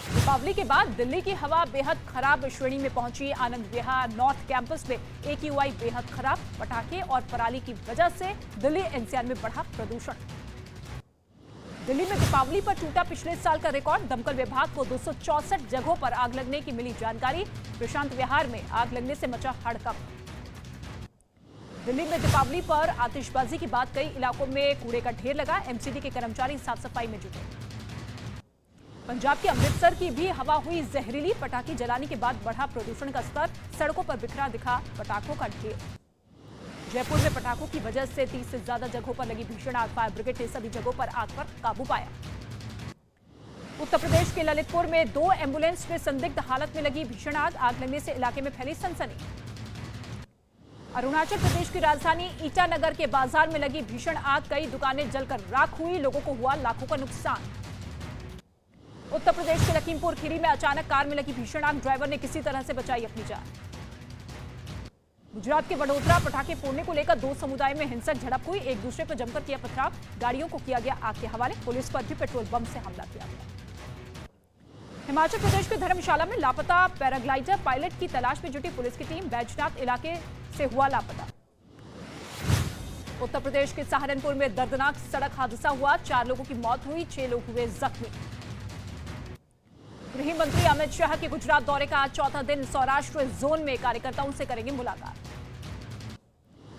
दीपावली के बाद दिल्ली की हवा बेहद खराब श्रेणी में पहुंची, आनंद विहार नॉर्थ कैंपस में AQI बेहद खराब, पटाखे और पराली की वजह से दिल्ली एनसीआर में बढ़ा प्रदूषण। दिल्ली में दीपावली पर टूटा पिछले साल का रिकॉर्ड, दमकल विभाग को 264 जगहों पर आग लगने की मिली जानकारी, प्रशांत विहार में आग लगने से मचा हड़कंप। दिल्ली में दीपावली पर आतिशबाजी के बाद कई इलाकों में कूड़े का ढेर लगा, एमसीडी के कर्मचारी साफ सफाई में जुटे। पंजाब के अमृतसर की भी हवा हुई जहरीली, पटाखे जलाने के बाद बढ़ा प्रदूषण का स्तर, सड़कों पर बिखरा दिखा पटाखों का ढेर। जयपुर में पटाखों की वजह से 30 से ज्यादा जगहों पर लगी भीषण आग, फायर ब्रिगेड ने सभी जगहों पर आग पर काबू पाया। उत्तर प्रदेश के ललितपुर में 2 एम्बुलेंस में संदिग्ध हालत में लगी भीषण आग, आग लगने से इलाके में फैली सनसनी। अरुणाचल प्रदेश की राजधानी ईटानगर के बाजार में लगी भीषण आग, कई दुकानें जलकर राख हुई, लोगों को हुआ लाखों का नुकसान। उत्तर प्रदेश के लखीमपुर खीरी में अचानक कार में लगी भीषण आग, ड्राइवर ने किसी तरह से बचाई अपनी जान। गुजरात के वडोदरा पटाखे फोड़ने को लेकर 2 समुदाय में हिंसक झड़प हुई, एक दूसरे पर जमकर किया पथराव, गाड़ियों को किया गया आग के हवाले, पुलिस पर भी पेट्रोल बम से हमला किया गया। हिमाचल प्रदेश के धर्मशाला में लापता पैराग्लाइडर पायलट की तलाश में जुटी पुलिस की टीम, बैजनाथ इलाके से हुआ लापता। उत्तर प्रदेश के सहारनपुर में दर्दनाक सड़क हादसा हुआ, 4 लोगों की मौत हुई, 6 लोग हुए जख्मी। गृह मंत्री अमित शाह के गुजरात दौरे का आज 4था दिन, सौराष्ट्र जोन में कार्यकर्ताओं से करेंगे मुलाकात।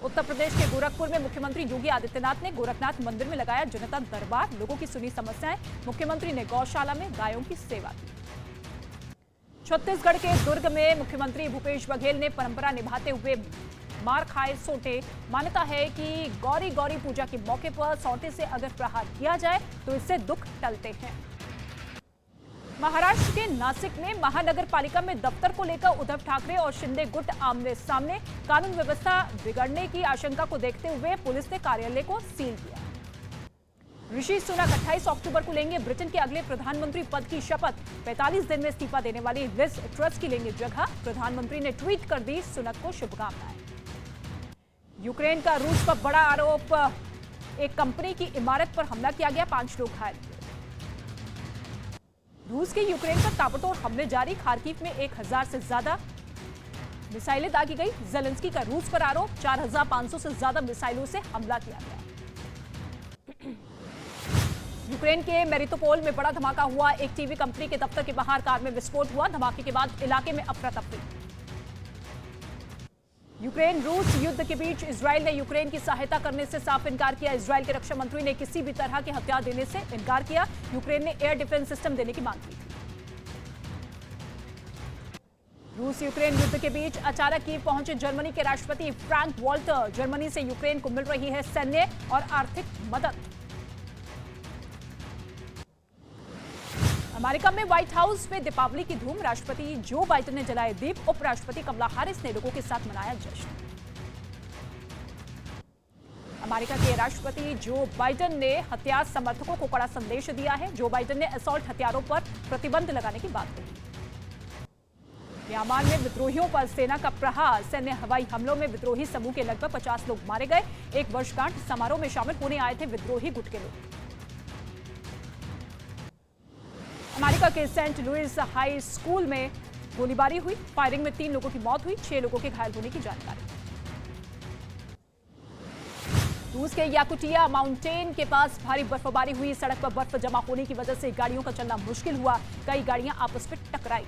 उत्तर प्रदेश के गोरखपुर में मुख्यमंत्री योगी आदित्यनाथ ने गोरखनाथ मंदिर में लगाया जनता दरबार, लोगों की सुनी समस्याएं, मुख्यमंत्री ने गौशाला में गायों की सेवा की। छत्तीसगढ़ के दुर्ग में मुख्यमंत्री भूपेश बघेल ने परंपरा निभाते हुए मार खाए सोंटे, मान्यता है कि गौरी गौरी पूजा के मौके पर सोंटे से अगर प्रहार किया जाए तो इससे दुख टलते हैं। महाराष्ट्र के नासिक में महानगर पालिका में दफ्तर को लेकर उद्धव ठाकरे और शिंदे गुट आमने सामने। कानून व्यवस्था बिगड़ने की आशंका को देखते हुए पुलिस ने कार्यालय को सील किया। ऋषि सुनक 28 अक्टूबर को लेंगे ब्रिटेन के अगले प्रधानमंत्री पद की शपथ। 45 दिन में इस्तीफा देने वाली लिज ट्रस की लेंगे जगह। प्रधानमंत्री ने ट्वीट कर दी सुनक को शुभकामनाएं। यूक्रेन का रूस पर बड़ा आरोप, एक कंपनी की इमारत पर हमला किया गया, 5 लोग घायल हुए। रूस के यूक्रेन पर ताबड़तोड़ हमले जारी। खार्किव में 1000 से ज्यादा मिसाइलें दागी गई। जेलेंस्की का रूस पर आरोप, 4500 से ज्यादा मिसाइलों से हमला किया गया। यूक्रेन के मेरितोपोल में बड़ा धमाका हुआ। एक टीवी कंपनी के दफ्तर के बाहर कार में विस्फोट हुआ। धमाके के बाद इलाके में अफरा तफरी। यूक्रेन रूस युद्ध के बीच इजरायल ने यूक्रेन की सहायता करने से साफ इनकार किया। इजरायल के रक्षा मंत्री ने किसी भी तरह के हथियार देने से इनकार किया। यूक्रेन ने एयर डिफेंस सिस्टम देने की मांग की। रूस यूक्रेन युद्ध के बीच अचानक कीव पहुंचे जर्मनी के राष्ट्रपति फ्रैंक वॉल्टर। जर्मनी से यूक्रेन को मिल रही है सैन्य और आर्थिक मदद। अमेरिका में व्हाइट हाउस में दीपावली की धूम। राष्ट्रपति जो बाइडेन ने जलाए दीप। उपराष्ट्रपति कमला हैरिस ने लोगों के साथ मनाया जश्न। अमेरिका के राष्ट्रपति जो बाइडेन ने हथियार समर्थकों को कड़ा संदेश दिया है। जो बाइडेन ने असॉल्ट हथियारों पर प्रतिबंध लगाने की बात कही। म्यांमार में विद्रोहियों पर सेना का प्रहार। सैन्य हवाई हमलों में विद्रोही समूह के लगभग 50 लोग मारे गए। एक वर्षगांठ समारोह में शामिल होने आए थे विद्रोही गुट के लोग। अमेरिका के सेंट लुइस हाई स्कूल में गोलीबारी हुई। फायरिंग में 3 लोगों की मौत हुई, 6 लोगों के घायल होने की जानकारी। रूस के याकुटिया माउंटेन के पास भारी बर्फबारी हुई। सड़क पर बर्फ जमा होने की वजह से गाड़ियों का चलना मुश्किल हुआ। कई गाड़ियां आपस में टकराई।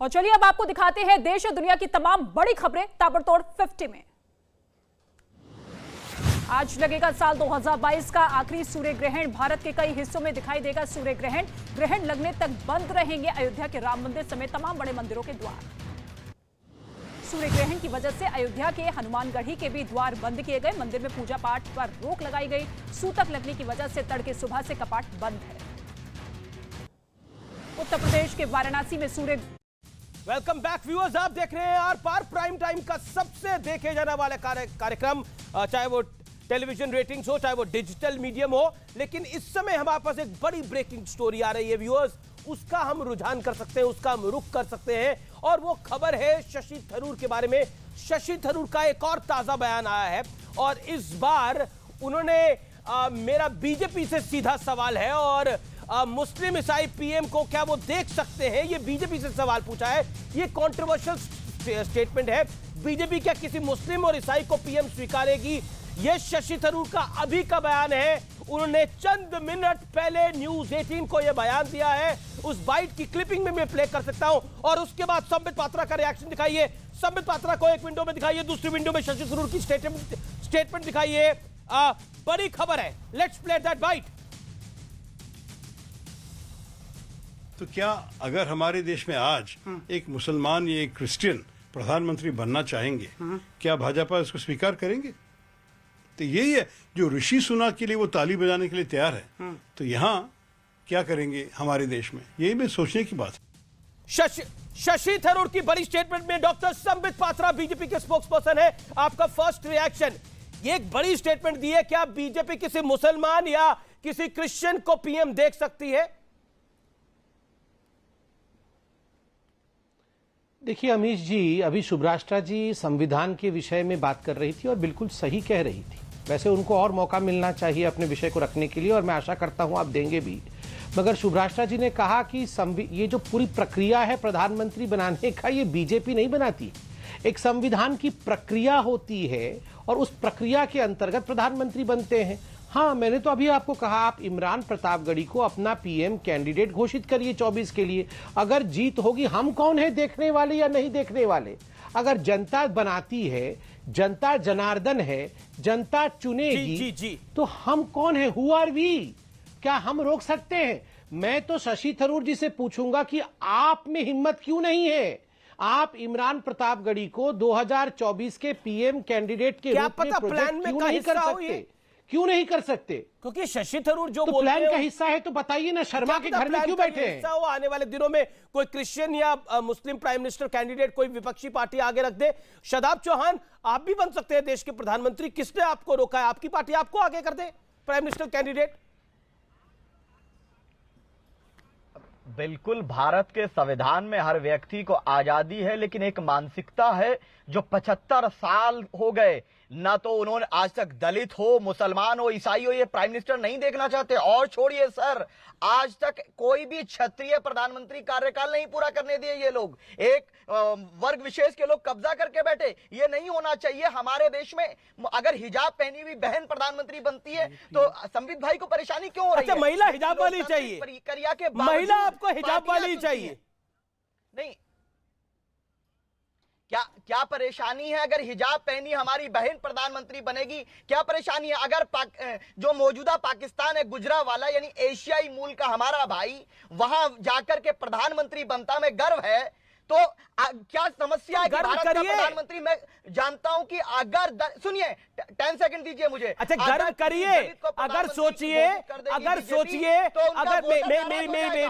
और चलिए अब आपको दिखाते हैं देश और दुनिया की तमाम बड़ी खबरें ताबड़तोड़ 50 में। आज लगेगा साल 2022 का आखिरी सूर्य ग्रहण। भारत के कई हिस्सों में दिखाई देगा सूर्य ग्रहण। ग्रहण लगने तक बंद रहेंगे अयोध्या के राम मंदिर समेत तमाम बड़े मंदिरों के द्वार। सूर्य ग्रहण की वजह से अयोध्या के हनुमानगढ़ी के भी द्वार बंद किए गए। मंदिर में पूजा पाठ पर रोक लगाई गई। सूतक लगने की वजह से तड़के सुबह से कपाट बंद है। उत्तर प्रदेश के वाराणसी में सूर्य। वेलकम बैक व्यूअर्स, आप देख रहे हैं आर पार प्राइम टाइम का सबसे देखे जाने वाला कार्यक्रम, चाहे वो टेलीविजन रेटिंग्स हो, चाहे वो डिजिटल मीडियम हो। लेकिन इस समय हमारे पास एक बड़ी ब्रेकिंग स्टोरी आ रही है व्यूअर्स, उसका हम रुझान कर सकते हैं, उसका हम रुख कर सकते हैं। और वो खबर है शशि थरूर के बारे में। शशि थरूर का एक और ताजा बयान आया है और इस बार उन्होंने मेरा बीजेपी से सीधा सवाल है और मुस्लिम ईसाई पीएम को क्या वो देख सकते हैं, ये बीजेपी से सवाल पूछा है। ये कंट्रोवर्शियल स्टेटमेंट है। बीजेपी क्या किसी मुस्लिम और ईसाई को पीएम स्वीकारेगी? ये शशि थरूर का अभी का बयान है। उन्होंने चंद मिनट पहले न्यूज 18 को यह बयान दिया है। उस बाइट की क्लिपिंग में मैं प्ले कर सकता हूं और उसके बाद संबित पात्रा का रिएक्शन दिखाइए। संबित पात्रा को एक विंडो में दिखाइए, दूसरी विंडो में शशि थरूर की स्टेटमेंट दिखाइए। बड़ी खबर है, लेट्स प्ले दैट बाइट। तो क्या अगर हमारे देश में आज एक मुसलमान या एक क्रिश्चियन प्रधानमंत्री बनना चाहेंगे, क्या भाजपा इसको स्वीकार करेंगे? तो यही है जो ऋषि सुनक के लिए वो ताली बजाने के लिए तैयार है, तो यहाँ क्या करेंगे हमारे देश में, यही भी सोचने की बात है। शशि थरूर की बड़ी स्टेटमेंट में डॉक्टर संबित पात्रा बीजेपी के स्पोक्सपर्सन है। आपका फर्स्ट रिएक्शन, ये एक बड़ी स्टेटमेंट दी है, क्या बीजेपी किसी मुसलमान या किसी क्रिश्चियन को पीएम देख सकती है? देखिए अमीश जी, अभी शुभ्राष्ट्रा जी संविधान के विषय में बात कर रही थी और बिल्कुल सही कह रही थी। वैसे उनको और मौका मिलना चाहिए अपने विषय को रखने के लिए और मैं आशा करता हूं आप देंगे भी। मगर शुभ्राष्ट्रा जी ने कहा कि ये जो पूरी प्रक्रिया है प्रधानमंत्री बनाने का, ये बीजेपी नहीं बनाती। एक संविधान की प्रक्रिया होती है और उस प्रक्रिया के अंतर्गत प्रधानमंत्री बनते हैं। हाँ, मैंने तो अभी आपको कहा आप इमरान प्रतापगढ़ी को अपना पीएम कैंडिडेट घोषित करिए 24 के लिए। अगर जीत होगी, हम कौन है देखने वाले या नहीं देखने वाले? अगर जनता बनाती है, जनता जनार्दन है, जनता चुनेगी, जी। तो हम कौन है? Who are we? क्या हम रोक सकते हैं? मैं तो शशि थरूर जी से पूछूंगा कि आप में हिम्मत क्यों नहीं है? आप इमरान प्रतापगढ़ी को 2024 के पीएम कैंडिडेट के रूप में प्रोजेक्ट क्यों नहीं कर सकते? क्यों नहीं कर सकते? क्योंकि शशि थरूर जो तो प्लान का हिस्सा है तो बताइए ना, शर्मा के घर में क्यों बैठे हैं? वो आने वाले दिनों में कोई क्रिश्चियन या मुस्लिम प्राइम मिनिस्टर कैंडिडेट कोई विपक्षी पार्टी आगे रख दे। शादाब चौहान, आप भी बन सकते हैं देश के प्रधानमंत्री। किसने आपको रोका है? आपकी पार्टी आपको आगे कर दे प्राइम मिनिस्टर कैंडिडेट। बिल्कुल, भारत के संविधान में हर व्यक्ति को आजादी है, लेकिन एक मानसिकता है जो 75 साल हो गए ना तो उन्होंने आज तक दलित हो, मुसलमान हो, ईसाई हो, ये प्राइम मिनिस्टर नहीं देखना चाहते। और छोड़िए सर, आज तक कोई भी क्षत्रिय प्रधानमंत्री कार्यकाल नहीं पूरा करने दिए ये लोग। एक वर्ग विशेष के लोग कब्जा करके बैठे। ये नहीं होना चाहिए हमारे देश में। अगर हिजाब पहनी हुई बहन प्रधानमंत्री बनती है तो संबित भाई को परेशानी क्यों हो रही है? महिला हिजाब वाली चाहिए, प्रक्रिया के महिला आपको हिजाब वाली चाहिए। नहीं, क्या परेशानी है अगर हिजाब पहनी हमारी बहन प्रधानमंत्री बनेगी? क्या परेशानी है अगर जो मौजूदा पाकिस्तान है, गुजरावाला यानी एशियाई मूल का हमारा भाई वहां जाकर के प्रधानमंत्री बनता? में गर्व है तो क्या समस्या है? भारत का प्रधानमंत्री, मैं जानता हूं कि अगर सुनिए 10 सेकंड दीजिए मुझे। अच्छा, गर्व करिए। अगर सोचिए अगर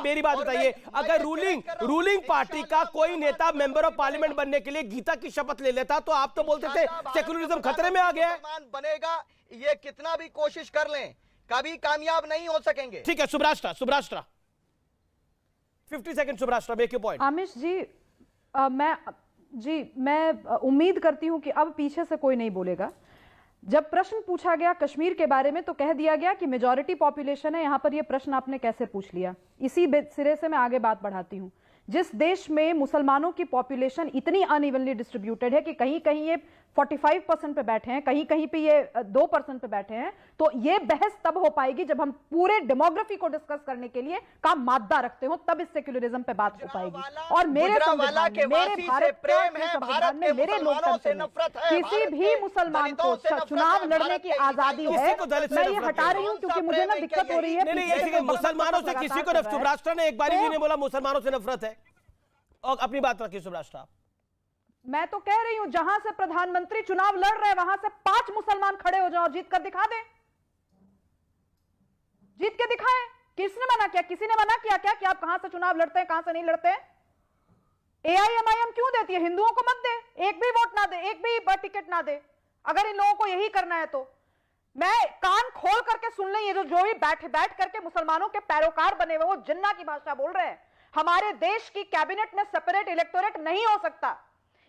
मेरी बात बताइए, अगर रूलिंग पार्टी का कोई नेता मेंबर ऑफ पार्लियामेंट बनने के लिए गीता की शपथ ले लेता तो आप तो बोलते थे सेक्युलरिज्म खतरे में आ गया है। बनेगा, ये कितना भी कोशिश कर लें कभी कामयाब नहीं हो सकेंगे। ठीक है, Subrashtra 50 second. Subrashtra, make your point. Amish ji, मैं उम्मीद करती हूं कि अब पीछे से कोई नहीं बोलेगा। जब प्रश्न पूछा गया कश्मीर के बारे में तो कह दिया गया कि मेजॉरिटी पॉपुलेशन है। यहां पर यह प्रश्न आपने कैसे पूछ लिया? इसी सिरे से मैं आगे बात बढ़ाती हूं। जिस देश में मुसलमानों की पॉपुलेशन इतनी अनइवनली डिस्ट्रीब्यूटेड है कि कहीं कहीं ये 45% पे बैठे हैं, कहीं कहीं पे ये 2% पे बैठे हैं, तो ये बहस तब हो पाएगी जब हम पूरे डेमोग्राफी को डिस्कस करने के लिए का मादा रखते हो, तब इस सेक्युलरिज्म पे बात हो पाएगी। और मेरे संविधान में, मेरे भारत के संविधान में, मेरे लोकतंत्र में किसी भी मुसलमान को चुनाव लड़ने की आजादी है। मैं ये हटा रही हूँ क्योंकि मुझे ना दिक्कत हो रही है। मुसलमानों से किसी को नफरत? सुब्राष्ट्रा ने एक बारी भी नहीं बोला मुसलमानों से नफरत है। और अपनी बात रखिए सुब्राष्ट्रा। मैं तो कह रही हूं जहां से प्रधानमंत्री चुनाव लड़ रहे हैं वहां से 5 मुसलमान खड़े हो जाओ और जीत कर दिखा दें, जीत के दिखाएं। किसने मना किया? किसी ने मना किया क्या कि आप कहां से चुनाव लड़ते हैं, कहां से नहीं लड़ते हैं? AIMIM क्यों देती है? हिंदुओं को मत दे, एक भी वोट ना दे, एक भी टिकट ना दे। अगर इन लोगों को यही करना है तो मैं कान खोल करके सुन लें। ये जो भी बैठ करके मुसलमानों के पैरोकार बने हुए वो जिन्ना की भाषा बोल रहे हैं। हमारे देश की कैबिनेट में सेपरेट इलेक्टोरेट नहीं हो सकता।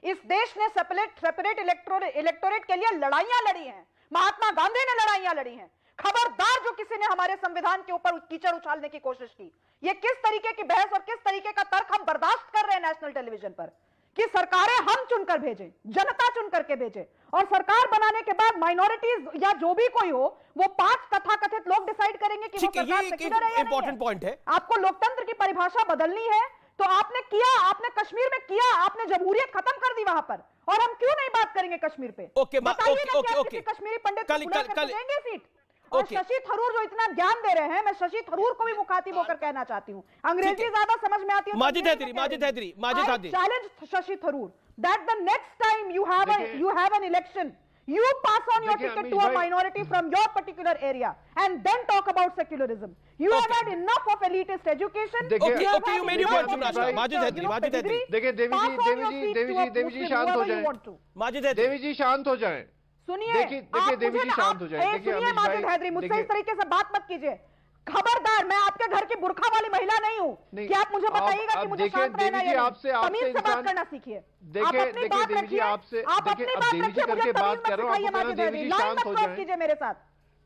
इस देश ने सेपरेट इलेक्टोरेट के लिए लड़ाइयां लड़ी हैं। महात्मा गांधी ने लड़ाइयां लड़ी हैं। खबरदार जो किसी ने हमारे संविधान के ऊपर कीचड़ उछालने की कोशिश की। ये किस तरीके की बहस और किस तरीके का तर्क हम बर्दाश्त कर रहे हैं नेशनल टेलीविजन पर कि सरकारें हम चुनकर भेजें, जनता चुन करके भेजे, और सरकार बनाने के बाद माइनॉरिटीज या जो भी कोई हो वो 5 तथाकथित लोग डिसाइड करेंगे कि वो सरकार सेक्युलर है या इंपॉर्टेंट पॉइंट है। आपको लोकतंत्र की परिभाषा बदलनी है तो आपने किया, आपने कश्मीर में किया, आपने जमहूरियत खत्म कर दी वहां पर, और हम क्यों नहीं बात करेंगे कश्मीर पे? ओके, कश्मीरी पंडित को बुला करके देंगे सीट। और शशि थरूर जो इतना ज्ञान दे रहे हैं, मैं शशि थरूर को भी मुखातिब होकर कहना चाहती हूँ। अंग्रेजी ज्यादा समझ में आती है। Majid Haidari challenge Shashi Tharoor that the next time you have an election, you pass on your ticket to a minority from your particular area and then talk about secularism. You have had enough of elitist education. you made your point, Subhashra. Majid Haidari देखिए देवी जी शांत हो जाएं। माजिद हैदरी, देवी जी शांत हो जाएं। सुनिए, देखिए देवी जी शांत हो जाएं। सुनिए माजिद हैदरी, मुझसे इस तरीके से बात मत कीजिए। खबरदार, मैं आपके घर की बुरखा वाली महिला नहीं हूँ कि आप मुझे बताइएगा कि मुझे शांत रहना है। तमीज से बात करना सीखिए। देखिए देवी जी आपसे, देखिए अब देवी जी करके बात कर रहा हूँ, आप देवी जी शांत हो जाएं। कीजिए मेरे साथ।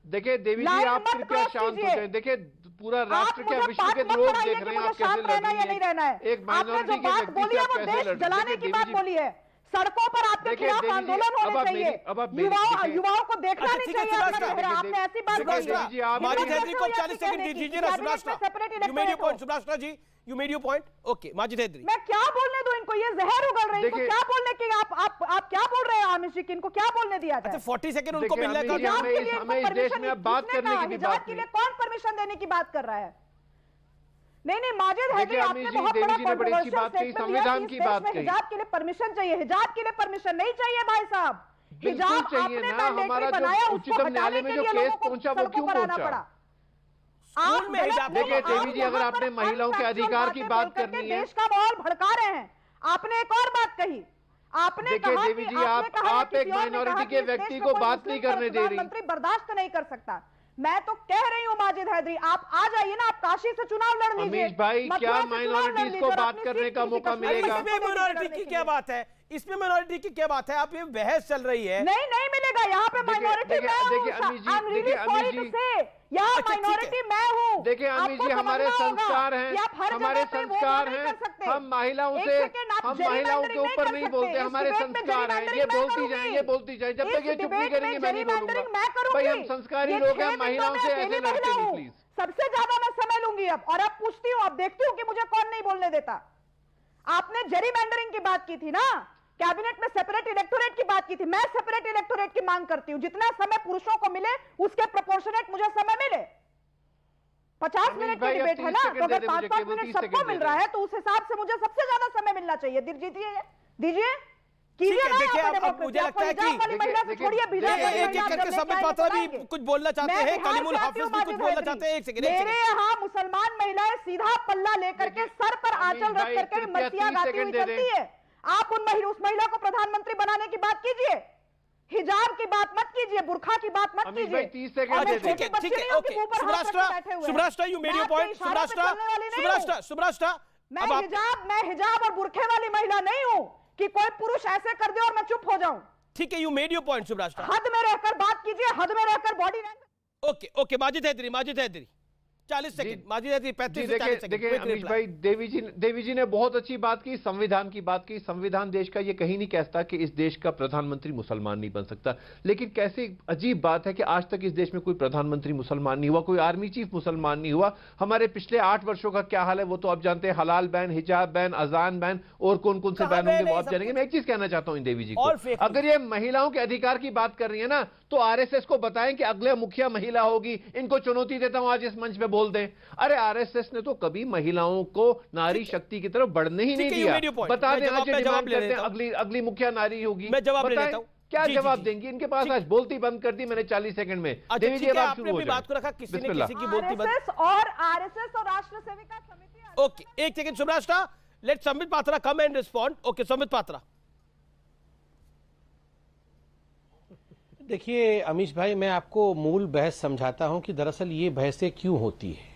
देखिए देवी जी आप कृपया शांत हो जाएं। देखिए पूरा राष्ट्र क्या विश्व के लोग देख रहे हैं आप कैसे लड़ रही हैं। एक माइनॉरिटी के व्यक्ति से आप कैसे लड़ रही हैं। जलाने की बात बोली है, सड़कों पर आपके खिलाफ आंदोलन होने चाहिए, युवाओं को देखना नहीं चाहिए। आपने ऐसी बात बोली। माजिद हैदरी को 40 सेकंड दीजिए ना Subrashtra. You made your point Subrashtra ji, you made your point. Okay Majid Haidari, मैं क्या बोलने दूं इनको? ये जहर उगल रही है। इनको क्या बोलने की आप क्या बोल रहे हैं आमिर जी? इनको क्या बोलने दिया जाए? 40 सेकंड उनको मिलने का। हमें इस देश में बात करने की भी बात के लिए कौन परमिशन देने की बात कर रहा है? नहीं माजिद हैदरी, आपने बहुत बड़ा कंट्रोवर्शियल स्टेटमेंट दिया कि इस देश में हिजाब के लिए परमिशन चाहिए। हिजाब के लिए परमिशन नहीं चाहिए भाई साहब। हिजाब आपने मैंडेटरी बनाया, उसको हटाने के लिए लोगों को सड़कों पर आना पड़ा। देखिए देवी जी, अगर आपने महिलाओं के अधिकार की बात करनी है, देश का माहौल भड़का रहे हैं। आपने एक और बात कही, आपने कहा देवी जी, आप एक माइनॉरिटी के व्यक्ति को बात नहीं करने दे रही। प्रधानमंत्री बर्दाश्त नहीं कर सकता। मैं तो कह रही हूँ माजिद हैदरी, आप आ जाइए ना, आप काशी से चुनाव लड़ लीजिए। अमीश भाई, क्या माइनॉरिटीज को बात करने का मौका मिलेगा? इसमें माइनॉरिटी की क्या बात है? इसमें माइनॉरिटी की क्या बात है? आप ये बहस चल रही है। नहीं मिलेगा यहाँ पे माइनॉरिटी मैं हूँ। यहाँ माइनॉरिटी मैं हूँ। देखिए अमीश जी, हमारे संस्कार हैं, हमारे संस्कार हैं। हम महिलाओं के ऊपर नहीं बोलते, हमारे संस्कार हैं। ये बोलती जाए, जब तक ये चुप नहीं करेंगे मैं नहीं बोलूंगा। भाई हम संस्कारी लोग हैं, महिलाओं से ऐसे लड़ते नहीं प्लीज। सबसे ज्यादा मैं समय लूंगी अब, और अब पूछती हूँ, अब देखती हूँ कि मुझे कौन नहीं बोलने देता। आपने जेरीमैंडरिंग की बात की थी ना, कैबिनेट में सेपरेट इलेक्टोरेट की बात की थी। मैं सेपरेट इलेक्टोरेट की मांग करती हूं। जितना समय पुरुषों को मिले उसके प्रोपोर्शनेट मुझे समय मिले। 50 मिनट की डिबेट है ना, तो अगर 5-5 मिनट सबको मिल रहा है तो उस हिसाब से मुझे सबसे ज्यादा समय मिलना चाहिए। दीजिए कीजिए ना। अब मुझे लगता है कि संबित पात्रा भी कुछ बोलना चाहते हैं, कलीमुल हाफिज भी कुछ बोलना चाहते हैं। एक सेकंड, मेरे यहाँ मुसलमान महिलाएं सीधा पल्ला लेकर के सर पर आंचल रख करके मस्तियां गाती हुई चलती है। आप उस महिला को प्रधानमंत्री बनाने की बात कीजिए, हिजाब की बात मत कीजिए, बुरखा की बात मत कीजिए। 30 सेकंड दे दें। ठीक है, okay. Subrashtra, you made your point. Subrashtra, मैं हिजाब और बुरखे वाली महिला नहीं हूं कि कोई पुरुष ऐसे कर दे और मैं चुप हो जाऊं। ठीक है, यू मेड योर पॉइंट सुब्राष्ट्रा। हद में रहकर बात कीजिए, हद में रहकर body language. Okay, Majid Haidari 40 second. Majid Haidari 35 से 40 सेकंड। देखिए अमीश भाई, देवी जी ने बहुत अच्छी बात की, संविधान की बात की। संविधान देश का ये कहीं नहीं कहता कि इस देश का प्रधानमंत्री मुसलमान नहीं बन सकता। लेकिन कैसी अजीब बात है कि आज तक इस देश में कोई प्रधानमंत्री मुसलमान नहीं हुआ, कोई आर्मी चीफ मुसलमान नहीं हुआ। हमारे पिछले 8 वर्षों का क्या हाल है वो तो आप जानते हैं। हलाल बैन, हिजाब बैन, अजान बैन और कौन कौन से बैन होंगे वो आप जानेंगे। मैं एक चीज कहना चाहता हूं देवी जी को, अगर ये महिलाओं के अधिकार की बात कर रही है ना, तो आरएसएस को बताएं कि अगले मुखिया महिला होगी। इनको चुनौती देता हूं, आज इस मंच पे बोल दें। अरे आरएसएस ने तो कभी महिलाओं को नारी शक्ति की तरफ बढ़ने ही नहीं दिया। बता दें, आज डिमांड करते हैं अगली मुखिया नारी होगी। मैं जवाब ले लेता हूं। क्या जवाब देंगे? इनके पास आज बोलती बंद कर दी मैंने 40 सेकंड में। देवी जी, बात शुरू हो जाए। बात को रखा किसी ने किसी की बोलती बंद। और आरएसएस और राष्ट्र सेविका समिति। ओके, एक second Subrashtra, let Sambit Patra come and respond. Okay, Sambit Patra. देखिए अमीश भाई, मैं आपको मूल बहस समझाता हूं कि दरअसल ये बहसें क्यों होती है।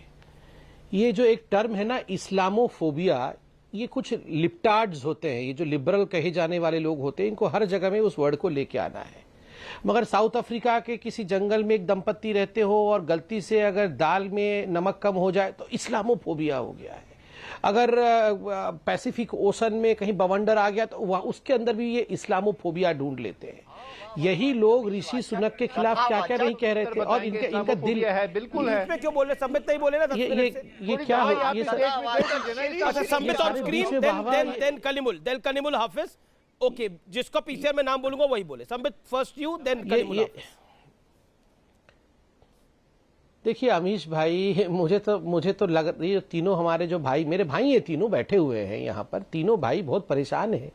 ये जो एक टर्म है ना इस्लामोफोबिया, ये कुछ लिप्टार्ड्स होते हैं, ये जो लिबरल कहे जाने वाले लोग होते हैं, इनको हर जगह में उस वर्ड को लेके आना है। मगर साउथ अफ्रीका के किसी जंगल में एक दंपत्ति रहते हो और गलती से अगर दाल में नमक कम हो जाए तो इस्लामोफोबिया हो गया है। अगर पैसिफिक ओशन में कहीं बवंडर आ गया तो वह उसके अंदर भी ये इस्लामोफोबिया ढूंढ लेते हैं। यही लोग ऋषि सुनक के खिलाफ क्या क्या नहीं कह रहे थे, और इनका दिल है। बिल्कुल है। इसमें क्यों बोल रहे? संबित नहीं बोले ना। ये क्या है? ये Sambit on screen, then Kalimul Hafiz. Okay, जिसको पीसीआर में नाम बोलूंगा वही बोले। Sambit first you, then Kalimul Hafiz. देखिए अमीश भाई, मुझे तो लग रही है तीनों हमारे जो भाई, मेरे भाई ये तीनों बैठे हुए हैं यहाँ पर, तीनों भाई बहुत परेशान हैं।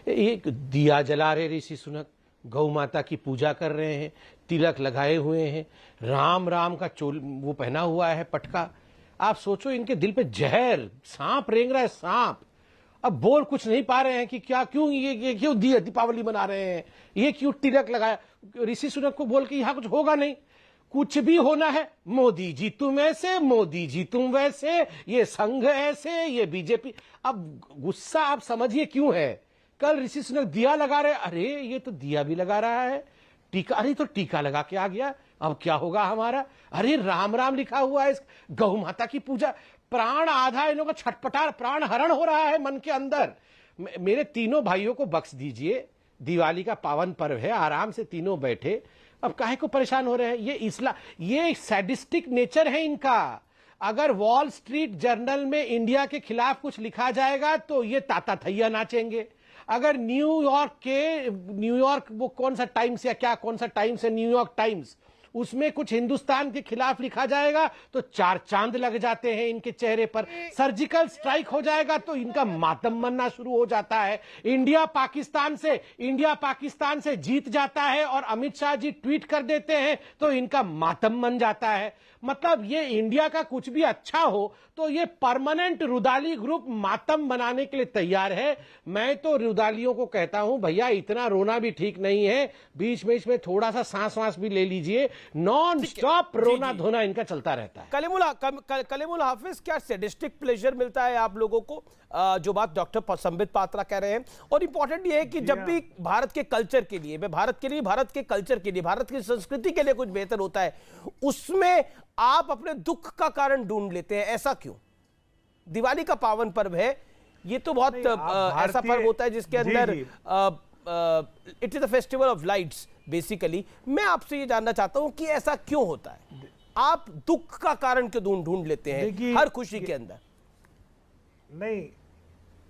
एक दिया जला रहे ऋषि सुनक, गौ माता की पूजा कर रहे हैं, तिलक लगाए हुए हैं, राम राम का चोल वो पहना हुआ है पटका। आप सोचो इनके दिल पे जहर, सांप रेंग रहा है, सांप। अब बोल कुछ नहीं पा रहे हैं कि क्या, क्यों ये क्यों दीपावली मना रहे हैं, ये क्यों तिलक लगाया। ऋषि सुनक को बोल के यहाँ कुछ होगा नहीं, कुछ भी होना है मोदी जी तुम ऐसे, मोदी जी तुम वैसे, ये संघ ऐसे, ये बीजेपी। अब गुस्सा आप समझिए क्यों है। कल ऋषि सुनक दिया लगा रहे, अरे ये तो दिया भी लगा रहा है, टीका, अरे तो टीका लगा के आ गया, अब क्या होगा हमारा। अरे राम राम लिखा हुआ है, गौ माता की पूजा। प्राण आधा इन लोगों का छटपटा, प्राण हरण हो रहा है मन के अंदर। मेरे तीनों भाइयों को बख्श दीजिए, दिवाली का पावन पर्व है, आराम से तीनों बैठे, अब काहे को परेशान हो रहे हैं। ये सैडिस्टिक नेचर है इनका। अगर वॉल स्ट्रीट जर्नल में इंडिया के खिलाफ कुछ लिखा जाएगा तो ये ताता थैया नाचेंगे। अगर न्यूयॉर्क वो कौन सा टाइम्स या क्या, कौन सा टाइम्स है, न्यूयॉर्क टाइम्स, उसमें कुछ हिंदुस्तान के खिलाफ लिखा जाएगा तो 4 चांद लग जाते हैं इनके चेहरे पर। सर्जिकल स्ट्राइक हो जाएगा तो इनका मातम मनना शुरू हो जाता है। इंडिया पाकिस्तान से जीत जाता है और अमित शाह जी ट्वीट कर देते हैं तो इनका मातम मन जाता है। मतलब ये इंडिया का कुछ भी अच्छा हो तो ये परमानेंट रुदाली ग्रुप मातम बनाने के लिए तैयार है। मैं तो रुदालियों को कहता हूं भैया इतना रोना भी ठीक नहीं है, बीच बीच में थोड़ा सा सांस वांस भी ले लीजिए। नॉन स्टॉप रोना धोना इनका चलता रहता है। कलीमुल हाफिज, क्या सैडिस्टिक प्लेजर मिलता है आप लोगों को, जो बात डॉक्टर संबित पात्रा कह रहे हैं? और इंपॉर्टेंट ये है कि जब भी भारत के कल्चर के लिए, भारत के कल्चर के लिए, भारत की संस्कृति के लिए कुछ बेहतर होता है, उसमें आप अपने दुख का कारण ढूंढ लेते हैं, ऐसा क्यों? दिवाली का पावन पर्व है, ये तो बहुत ऐसा पर्व होता है जिसके अंदर it is a festival of lights basically. मैं आपसे ये जानना चाहता हूं कि ऐसा क्यों होता है, आप दुख का कारण क्यों ढूंढ लेते हैं हर खुशी के अंदर? नहीं,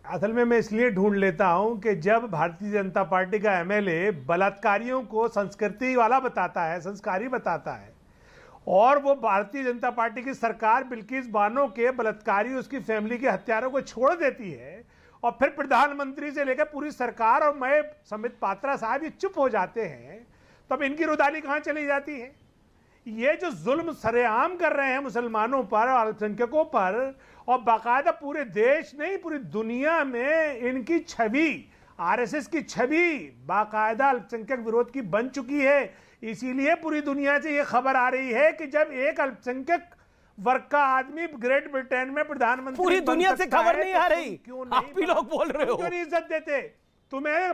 असल में मैं इसलिए ढूंढ लेता हूं कि जब भारतीय जनता पार्टी का एमएलए बलात्कारियों को संस्कृति वाला बताता है, संस्कारी बताता है, और वो भारतीय जनता पार्टी की सरकार बिल्किस बानो के बलात्कारी उसकी फैमिली के हत्यारों को छोड़ देती है, और फिर प्रधानमंत्री से लेकर पूरी सरकार और मैं संबित पात्रा साहब ये चुप हो जाते हैं, तब इनकी रुदाली कहां चली जाती है? ये जो जुल्म सरेआम कर रहे हैं मुसलमानों पर और अल्पसंख्यकों पर, और बाकायदा पूरे देश नहीं पूरी दुनिया में इनकी छवि, आरएसएस की छवि बाकायदा अल्पसंख्यक विरोध की बन चुकी है। इसीलिए पूरी दुनिया से ये खबर आ रही है कि जब एक अल्पसंख्यक वर्ग का आदमी ग्रेट ब्रिटेन में प्रधानमंत्री, पूरी दुनिया से खबर नहीं आ रही, क्यों आप ही लोग बोल रहे हो, क्यों नहीं इज्जत देते? तुम्हें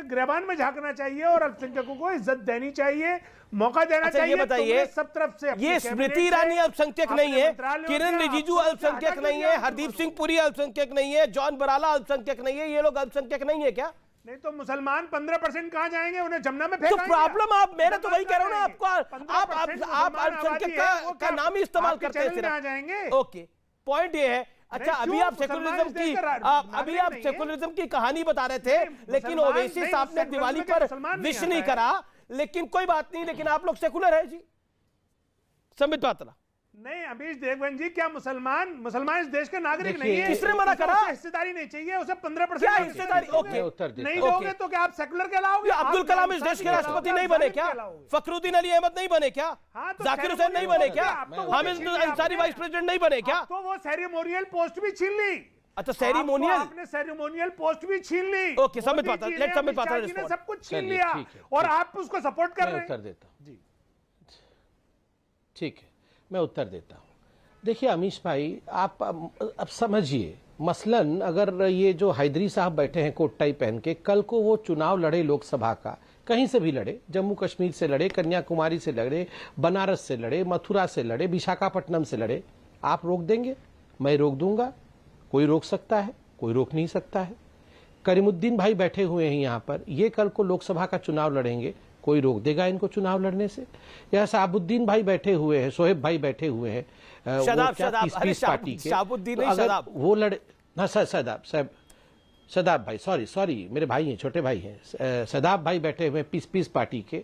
गिरबान में झांकना चाहिए और अल्पसंख्यकों को इज्जत देनी चाहिए, मौका देना चाहिए। ये बताइए, सब तरफ से ये स्मृति ईरानी अल्पसंख्यक नहीं है, किरण रिजिजू अल्पसंख्यक नहीं है, हरदीप सिंह पुरी अल्पसंख्यक नहीं है, जॉन बराला अल्पसंख्यक नहीं है, ये लोग अल्पसंख्यक नहीं है क्या? नहीं तो मुसलमान 15% कहां जाएंगे? उन्हें जमुना में फेंकाएंगे। तो प्रॉब्लम आप, मैं तो वही कह रहा हूं ना आपको, आप अल्पसंख्यक का नाम ही इस्तेमाल करते हैं सिर्फ। ओके, पॉइंट ये है। अच्छा, अभी आप सेकुलरिज्म की कहानी बता रहे थे, लेकिन ओवैसी साहब ने दिवाली पर विश नहीं करा, लेकिन कोई बात नहीं, लेकिन आप लोग सेकुलर है जी। संबित पात्रा, नहीं अमीश देवगन जी, क्या मुसलमान इस देश के नागरिक नहीं है? किसने मना करा? हिस्सेदारी नहीं चाहिए उसे, 15% हिस्सेदारी। ओके, नहीं दोगे तो क्या आप सेकुलर कहलाओगे? अब्दुल कलाम इस देश के राष्ट्रपति नहीं बने क्या? फखरुद्दीन अली अहमद नहीं बने क्या? जाकिर हुसैन नहीं बने क्या? हामिद अंसारी वाइस प्रेसिडेंट नहीं बने क्या? तो वो सेरेमोनियल पोस्ट भी छीन ली। अच्छा, सेरेमोनियल, आपने सेरेमोनियल पोस्ट भी छीन ली। ओके, संबित पात्रा, लेट संबित पात्रा ने सब कुछ छीन लिया और आप उसको सपोर्ट कर रहे हैं। उत्तर देता हूं जी, ठीक है, मैं उत्तर देता हूं। देखिए अमीश भाई, आप अब समझिए, मसलन अगर ये जो हैदरी साहब बैठे हैं कोट टाई पहन के, कल को वो चुनाव लड़े लोकसभा का, कहीं से भी लड़े, जम्मू कश्मीर से लड़े, कन्याकुमारी से लड़े, बनारस से लड़े, मथुरा से लड़े, विशाखापट्टनम से लड़े, आप रोक देंगे? मैं रोक दूंगा? कोई रोक सकता है? कोई रोक नहीं सकता है। करीमुद्दीन भाई बैठे हुए हैं यहाँ पर, ये कल को लोकसभा का चुनाव लड़ेंगे, कोई रोक देगा इनको चुनाव लड़ने से? या शहाबुद्दीन भाई बैठे हुए हैं, शोहेब भाई बैठे हुए हैं, पार्टी के, अगर वो लड़े ना, सदाब भाई, सॉरी मेरे भाई हैं, छोटे भाई हैं, सदाब भाई बैठे हुए पीस पार्टी के,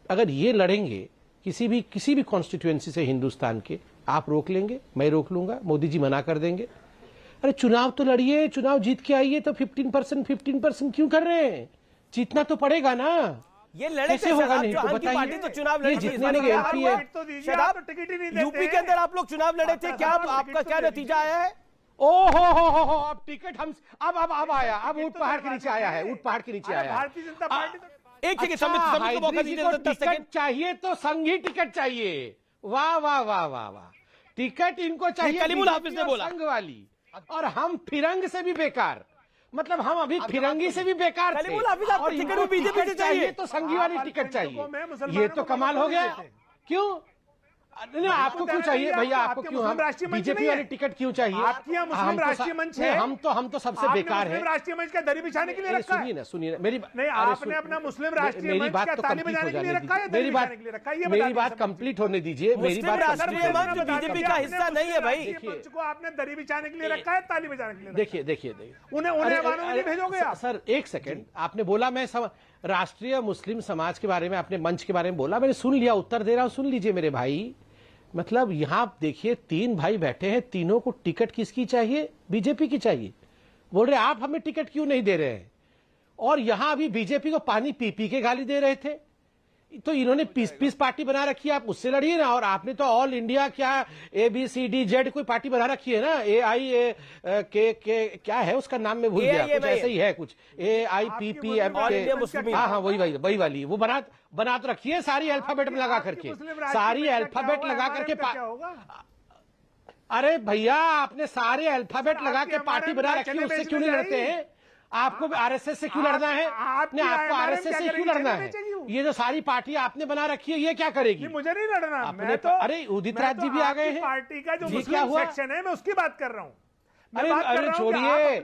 अगर ये लड़ेंगे किसी भी कॉन्स्टिट्यूएंसी से हिंदुस्तान के, आप रोक लेंगे? मैं रोक लूंगा? मोदी जी मना कर देंगे? अरे चुनाव तो लड़िए, चुनाव जीत के आइए, तो 15% क्यों कर रहे हैं? जीतना तो पड़ेगा ना। ये लड़े थे होगा नहीं तो बताइए, तो चुनाव लड़ी थी, यूपी के अंदर आप लोग चुनाव लड़े थे, क्या आपका क्या नतीजा आया है? ओहो, अब टिकट हम अब आया, अब ऊंट पहाड़ के नीचे आया है, ऊंट पहाड़ के नीचे आया है। भारतीय जनता पार्टी एक टिकट चाहिए तो संघी टिकट चाहिए। वाह वाह वाह वाह वाह, टिकट इनको चाहिए कलीमुल हाफिज ने बोला, संघ वाली, और हम फिरंग से भी बेकार, मतलब हम अभी फिरंगी से भी बेकार थे, और इनको बीजेपी से चाहिए तो संघी वाली टिकट चाहिए। ये तो कमाल हो गया। क्यों? नहीं, आपको क्यों चाहिए भैया? आपको क्यों? बीजेपी वाली टिकट क्यों चाहिए? आपके यहाँ मुस्लिम राष्ट्रीय मंच है। हम तो सबसे बेकार है। राष्ट्रीय मंच का दरी बिछाने के लिए रखा है। सुनिए ना मेरी नहीं, आपने अपना मुस्लिम राष्ट्रीय मंच का ताली बजाने के लिए रखा है, मेरी बात कंप्लीट होने दीजिए। मेरी बात राष्ट्रीय मंच बीजेपी का हिस्सा नहीं है भाई। मंच को आपने दरी बिछाने के लिए रखा है, ताली बजाने के लिए। देखिए उन्हें भेजोगे आप? सर एक सेकंड, आपने बोला मैं राष्ट्रीय मुस्लिम समाज के बारे में, आपने मंच के बारे में बोला, मैंने सुन लिया, उत्तर दे रहा हूं, सुन लीजिए मेरे भाई। मतलब यहां देखिए 3 भाई बैठे हैं, तीनों को टिकट किसकी चाहिए? बीजेपी की चाहिए। बोल रहे आप हमें टिकट क्यों नहीं दे रहे हैं? और यहां अभी बीजेपी को पानी पी पी के गाली दे रहे थे। तो इन्होंने पीस पार्टी बना रखी है, आप उससे लड़िए ना। और आपने तो ऑल इंडिया क्या ABCD कोई पार्टी बना रखी है ना, AI के क्या है उसका नाम मैं भूल गया, कुछ ऐसे ही है कुछ, AIPPM। हाँ वही वाली वो बना तो रखी है सारी अल्फाबेट में लगा करके, सारी अल्फाबेट लगा करके। अरे भैया आपने सारे अल्फाबेट लगा के पार्टी बना रखी है, उससे क्यों नहीं लड़ते हैं? आपको RSS से क्यों लड़ना है? आपको RSS से क्यों लड़ना है? ये जो सारी पार्टी आपने बना रखी है, ये क्या करेगी? मुझे नहीं लड़ना। आपने तो अरे उदित राज जी भी आ गए हैं। पार्टी का जो मुस्लिम सेक्शन है, मैं उसकी बात कर रहा हूँ। अरे छोड़िए,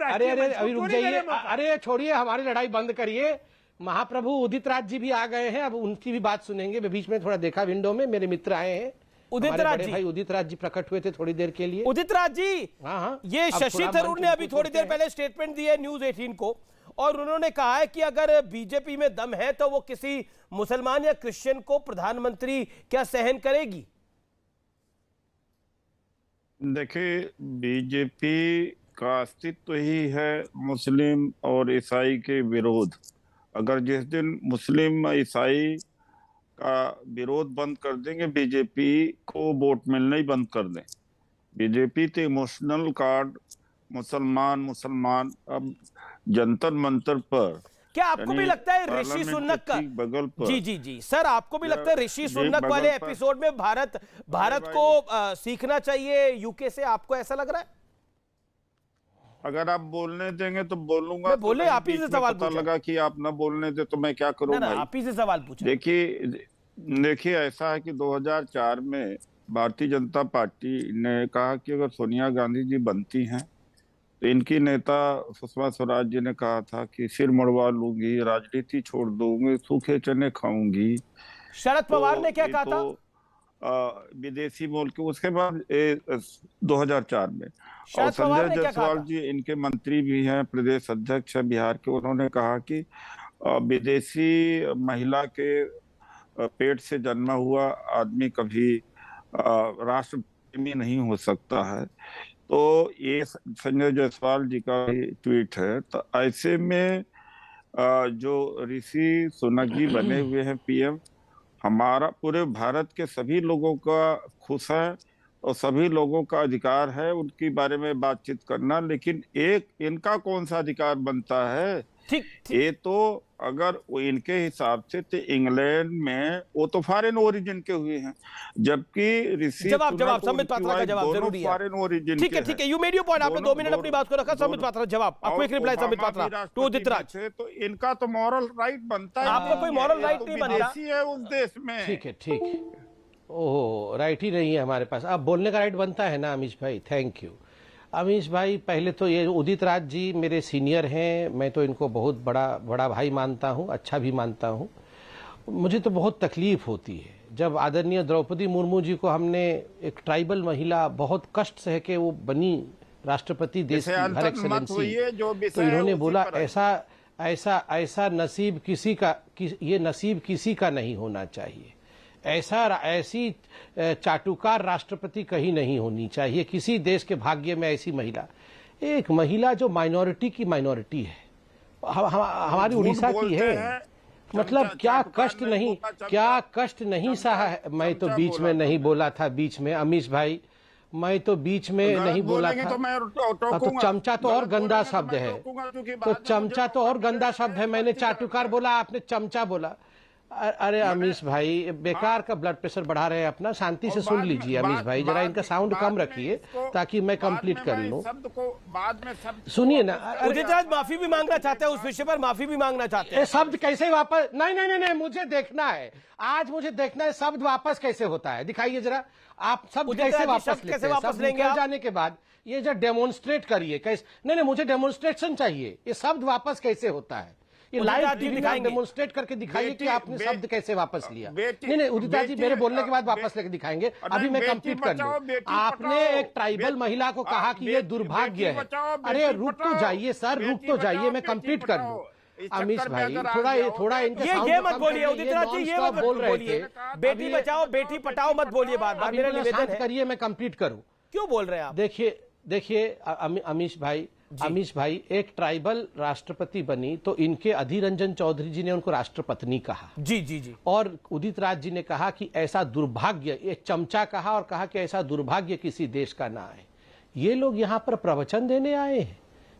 अरे अभी रुक जाइए, अरे छोड़िए, हमारी लड़ाई बंद करिए। महाप्रभु उदित राज जी भी आ गए हैं, अब उनकी भी बात सुनेंगे। बीच में थोड़ा देखा विंडो में, मेरे मित्र आए हैं उदित राज जी। भाई उदित राज जी प्रकट हुए थे थोड़ी देर के लिए। उदित राज जी, हाँ, ये शशि थरूर ने अभी थोड़ी देर पहले स्टेटमेंट दी है न्यूज 18 को, और उन्होंने कहा है कि अगर बीजेपी में दम है तो वो किसी मुसलमान या क्रिश्चियन को प्रधानमंत्री क्या सहन करेगी? देखिए, बीजेपी का अस्तित्व ही है मुस्लिम और ईसाई के विरोध। अगर जिस दिन मुस्लिम ईसाई का विरोध बंद कर देंगे, बीजेपी को वोट मिलना ही बंद कर दें। बीजेपी तो इमोशनल कार्ड मुसलमान अब जंतर मंतर पर। क्या आपको भी लगता है ऋषि सुनक का बगल पर? जी सर, आपको भी लगता है ऋषि सुनक वाले एपिसोड में भारत को सीखना चाहिए यूके से? आपको ऐसा लग रहा है? अगर आप बोलने देंगे तो बोलूंगा। मैं बोले, आप ही से सवाल पता लगा कि आप ना बोलने दे तो मैं क्या करूंगा? आप ही से सवाल पूछे। देखिए ऐसा है कि 2004 में भारतीय जनता पार्टी ने कहा कि अगर सोनिया गांधी जी बनती हैं तो इनकी नेता सुषमा स्वराज जी ने कहा था कि सिर मुड़वा लूंगी, राजनीति छोड़ दूंगी, सूखे चने खाऊंगी। शरद पवार ने क्या कहा था? विदेशी मुल्क। उसके बाद 2004 में और संजय जायसवाल जी इनके मंत्री भी हैं, प्रदेश अध्यक्ष है बिहार के, उन्होंने कहा कि विदेशी महिला के पेट से जन्मा हुआ आदमी कभी राष्ट्रप्रेमी नहीं हो सकता है। तो ये संजय जायसवाल जी का ट्वीट है। तो ऐसे में जो ऋषि सुनक जी बने हुए हैं PM, हमारा पूरे भारत के सभी लोगों का खुश है और सभी लोगों का अधिकार है उनके बारे में बातचीत करना, लेकिन एक इनका कौन सा अधिकार बनता है? ठीक। ये तो अगर वो इनके हिसाब से तो इंग्लैंड में वो तो फॉरेन ओरिजिन के हुए हैं, जबकि ऋषि जवाब संबित पात्रा का जवाब जरूरी है। फॉरेन ओरिजिन ठीक है, यू मेड योर पॉइंट। आपने 2 मिनट अपनी बात को रखा। संबित पात्रा जवाब, quick reply Sambit Patra to Udit Raj. तो इनका तो मॉरल राइट बनता है। आपका कोई मॉरल राइट नहीं बनता है उस देश में। ठीक है। ओह, राइट ही नहीं है हमारे पास। अब बोलने का राइट बनता है ना अमीश भाई? थैंक यू अमीश भाई। पहले तो ये उदित राज जी मेरे सीनियर हैं, मैं तो इनको बहुत बड़ा भाई मानता हूँ, अच्छा भी मानता हूँ। मुझे तो बहुत तकलीफ होती है जब आदरणीय द्रौपदी मुर्मू जी को हमने, एक ट्राइबल महिला, बहुत कष्ट सह के वो बनी राष्ट्रपति देश की, हर एक्सेलेंसी, तो इन्होंने बोला ऐसा नसीब किसी का, ये नसीब किसी का नहीं होना चाहिए। ऐसी चाटुकार राष्ट्रपति कहीं नहीं होनी चाहिए किसी देश के भाग्य में। ऐसी महिला, एक महिला जो माइनॉरिटी की माइनॉरिटी है, हमारी उड़ीसा की है, मतलब क्या कष्ट नहीं सहा है। मैं तो बीच में नहीं बोला था, बीच में अमीश भाई, मैं तो बीच में नहीं बोला था। तो चमचा तो और गंदा शब्द है, मैंने चाटुकार बोला, आपने चमचा बोला। अरे अमीश भाई, बेकार का ब्लड प्रेशर बढ़ा रहे हैं अपना, शांति से सुन लीजिए अमीश भाई, जरा इनका साउंड कम रखिए ताकि मैं कंप्लीट कर लूं। सुनिए ना, उदित राज माफी भी मांगना चाहते हैं, उस विषय पर माफी भी मांगना चाहते हैं। शब्द कैसे वापस, नहीं नहीं नहीं नहीं, मुझे देखना है, आज मुझे देखना है शब्द वापस कैसे होता है, दिखाइए जरा आप शब्द कैसे वापस लेते हैं। वापस लेंगे आप? जाने के बाद ये जो डेमोन्स्ट्रेट करिए कैसे, नहीं नहीं मुझे डेमोन्स्ट्रेशन चाहिए, ये शब्द वापस कैसे होता है, ये लाइव डेमोन्स्ट्रेट करके दिखाइए कि आपने शब्द कैसे वापस लिया। नहीं नहीं उदिता जी, मेरे बोलने के बाद वापस लेके दिखाएंगे, अभी मैं कंप्लीट कर लूं। आपने एक ट्राइबल महिला को कहा कि ये दुर्भाग्य है, अरे रुक तो जाइए सर, रुक तो जाइए, मैं कंप्लीट कर लूं। अमीश भाई थोड़ा ये मत बोलिए उदित राज जी, ये मत बोल रहे थे, बेटी बचाओ बेटी पटाओ मत बोलिए बार बार, मेरा निवेदन है करिए, मैं कंप्लीट करूं। क्यों बोल रहे हैं आप? देखिए अमीश भाई एक ट्राइबल राष्ट्रपति बनी तो इनके अधीर रंजन चौधरी जी ने उनको राष्ट्रपत्नी कहा। जी जी जी। और उदित राज जी ने कहा कि ऐसा दुर्भाग्य, एक चमचा कहा और कहा कि ऐसा दुर्भाग्य किसी देश का ना आए। ये लोग यहाँ पर प्रवचन देने आए हैं,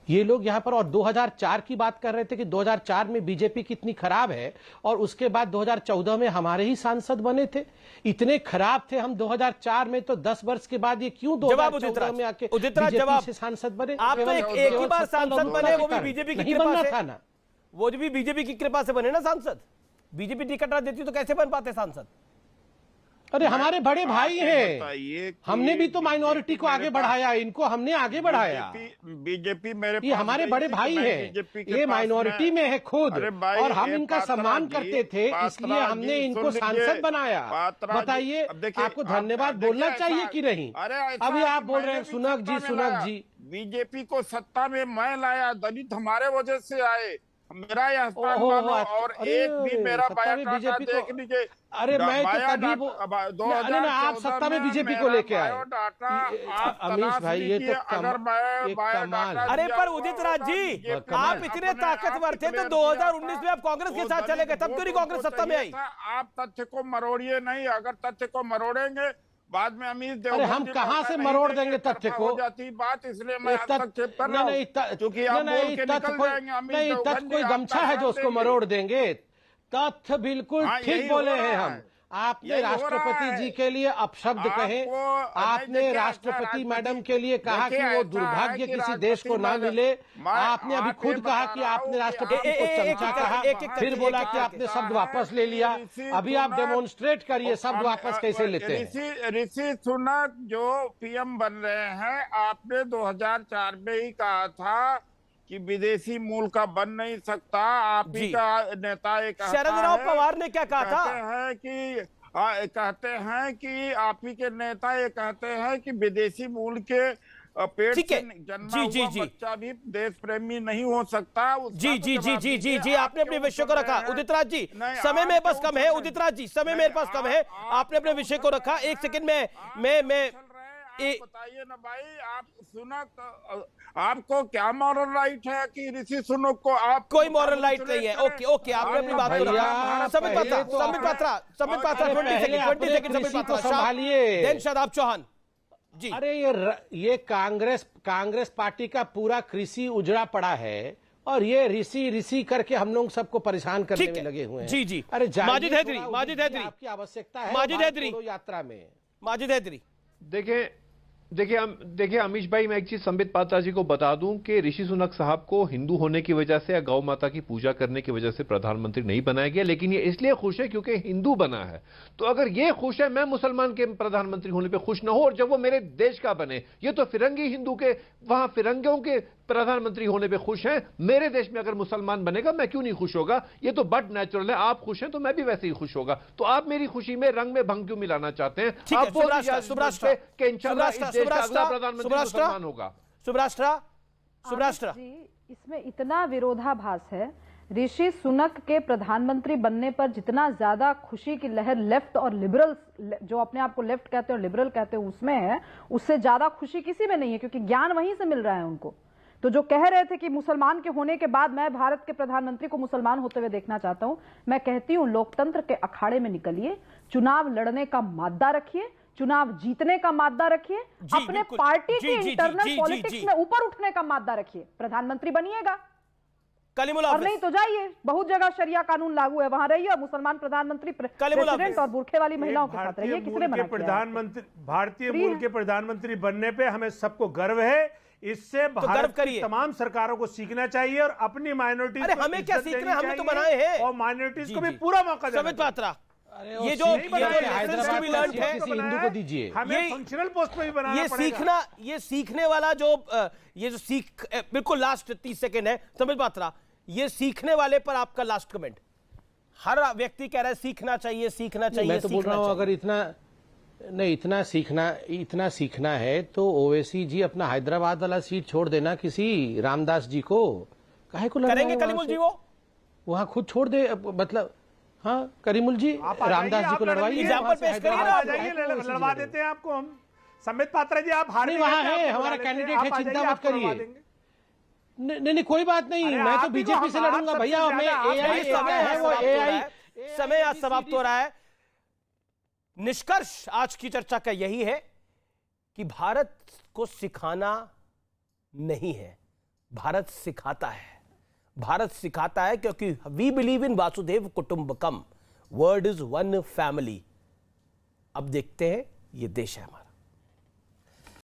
ये लोग यहाँ पर, और 2004 की बात कर रहे थे कि 2004 में बीजेपी कितनी खराब है, और उसके बाद 2014 में हमारे ही सांसद बने थे, इतने खराब थे हम 2004 में, तो 10 वर्ष के बाद ये क्यों 2014 में आके बीजेपी से सांसद बने? आप तो एक ही बार सांसद बने, वो भी बीजेपी की कृपा से, था ना, वो भी बीजेपी की कृपा से बने ना सांसद। बीजेपी टिकट ना देती तो कैसे बन पाते सांसद? अरे हमारे बड़े भाई हैं, हमने भी तो माइनॉरिटी को आगे बढ़ाया, इनको हमने आगे बढ़ाया। बीजेपी मेरे ये हमारे बड़े भाई हैं, ये माइनॉरिटी में है खुद, और हम इनका सम्मान करते थे, इसलिए हमने इनको सांसद बनाया। बताइए, आपको धन्यवाद बोलना चाहिए कि नहीं? अभी आप बोल रहे हैं सुनक जी। बीजेपी को सत्ता में मैं लाया, दलित हमारे वजह से आए, मेरा यह स्थान मानो, और एक भी मेरा बायोडाटा देख लीजिए। अरे मैं तो तभी आप सत्ता में बीजेपी को लेके आए अमीश भाई, ये तो कमाल। अरे पर उदित राज जी, आप इतने ताकतवर थे तो 2019 में आप कांग्रेस के साथ चले गए, तब क्यों नहीं कांग्रेस सत्ता में आई? आप तथ्य को मरोड़िए नहीं, अगर तथ्य को मरोड़ेंगे बाद में अमीश अरे हम कहां से मरोड़ देंगे तथ्य को? हो जाती बात, इसलिए मैं हस्तक्षेप कर रहा हूं, क्योंकि आप बोल के निकल जाएंगे। नहीं, तथ्य कोई गमछा है जो उसको मरोड़ देंगे? तथ्य बिल्कुल ठीक बोले हैं हम। आपने राष्ट्रपति जी के लिए अपशब्द कहे, आपने राष्ट्रपति मैडम के लिए कहा कि वो दुर्भाग्य किसी देश को ना मिले, आपने अभी खुद कहा कि आपने राष्ट्रपति को चमचा कहा, फिर बोला कि आपने शब्द वापस ले लिया। अभी आप डेमोन्स्ट्रेट करिए शब्द वापस कैसे लेते हैं। ऋषि सुनक जो पीएम बन रहे हैं, आपने 2004 में ही कहा था कि विदेशी मूल का बन नहीं सकता। आप ही का नेता एक शरद राव पवार ने क्या कहा था? कहते हैं कि आप ही के नेता ये कहते हैं कि विदेशी मूल के पेट से जन्मा हुआ बच्चा भी देश प्रेमी नहीं हो सकता। जी, आपने अपने विषय को रखा। उदित राज जी, समय मेरे पास कम है, उदित राज जी समय मेरे पास कम है, आपने अपने विषय को रखा। एक सेकंड में बताइए ना भाई, आप सुनक, आपको क्या मॉरल राइट है कि ऋषि सुनक को आप? कोई मॉरल राइट नहीं है। ओके, आपने अपनी बात को रखा। संबित पात्रा, शादाब चौहान जी। अरे ये कांग्रेस पार्टी का पूरा कृषि उजड़ा पड़ा है, और ये ऋषि करके हम लोग सबको परेशान करने में लगे हुए हैं। जी। अरे माजिद हैदरी आपकी आवश्यकता है, माजिद हैदरी यात्रा में। माजिद हैदरी, देखिए अमीश भाई, मैं एक चीज संबित पात्रा जी को बता दूं कि ऋषि सुनक साहब को हिंदू होने की वजह से या गौ माता की पूजा करने की वजह से प्रधानमंत्री नहीं बनाया गया, लेकिन ये इसलिए खुश है क्योंकि हिंदू बना है। तो अगर ये खुश है, मैं मुसलमान के प्रधानमंत्री होने पे खुश ना हो, और जब वो मेरे देश का बने, ये तो फिरंगी हिंदू के वहां फिरंगियों के प्रधानमंत्री होने पे खुश हैं, मेरे देश में अगर मुसलमान बनेगा मैं क्यों नहीं खुश होगा? ये तो बट नेचुरल है। आप खुश हैं तो मैं भी वैसे ही खुश होगा। तो आप मेरी खुशी में रंग में भंग क्यों मिलाना चाहते हैं? आप बोल कि इंशाल्लाह इस देश का अगला प्रधानमंत्री मुसलमान होगा। सुब्राष्ट्रा जी, इसमें इतना विरोधाभास है। ऋषि सुनक के प्रधानमंत्री बनने पर जितना ज्यादा खुशी की लहर लेफ्ट और लिबरल, जो अपने आप को लेफ्ट कहते हैं और लिबरल कहते हैं, उसमें है, उससे ज्यादा खुशी किसी में नहीं है, क्योंकि ज्ञान वहीं से मिल रहा है उनको। तो जो कह रहे थे कि मुसलमान के होने के बाद मैं भारत के प्रधानमंत्री को मुसलमान होते हुए देखना चाहता हूं, मैं कहती हूं लोकतंत्र के अखाड़े में निकलिए, चुनाव लड़ने का मादा रखिए, चुनाव जीतने का मादा रखिए, अपने पार्टी के इंटरनल पॉलिटिक्स में ऊपर उठने का मादा रखिए, प्रधानमंत्री बनिएगा। और नहीं तो जाइए, बहुत जगह शरिया कानून लागू है, वहां रहिए और मुसलमान प्रधानमंत्री प्रेसिडेंट और बुरखे वाली महिलाओं के साथ रहिए। किसने मना किया? प्रधानमंत्री, भारतीय मूल के प्रधानमंत्री बनने पे हमें सबको गर्व है। इससे भारत की तमाम सरकारों को सीखना चाहिए और अपनी माइनॉरिटीज अरे हमें क्या सीखना है, हमने तो बनाए हैं और माइनॉरिटीज को भी पूरा मौका देना। संबित पात्रा, ये जो हैदराबाद किसी हिंदू को दीजिए, हमें फंक्शनल पोस्ट पे भी बनाना पड़ेगा। ये सीखने वाला जो बिल्कुल लास्ट 30 सेकंड है संबित पात्रा, ये सीखने वाले पर आपका लास्ट कमेंट। हर व्यक्ति कह रहा है सीखना चाहिए, सीखना चाहिए। मैं तो बोल रहा हूं अगर इतना सीखना है तो ओवैसी जी अपना हैदराबाद वाला सीट छोड़ देना किसी रामदास जी को, काहे को करेंगे कलीमुल जी, वो वहां खुद छोड़ दे, मतलब हाँ करीमुल जी रामदास जी को लड़वाइए, एग्जाम्पल पेश करिए, लड़वा देते हैं आपको हम। संबित पात्रा जी आप हार वहां है, हमारा कैंडिडेट है, चिंता मत करिए। नहीं कोई बात नहीं, मैं तो बीजेपी से लड़ूंगा भैया। मैं समय आज समाप्त हो रहा है। निष्कर्ष आज की चर्चा का यही है कि भारत को सिखाना नहीं है, भारत सिखाता है। भारत सिखाता है क्योंकि we believe in Vasudhaiva Kutumbakam, world is one family. अब देखते हैं, ये देश है हमारा।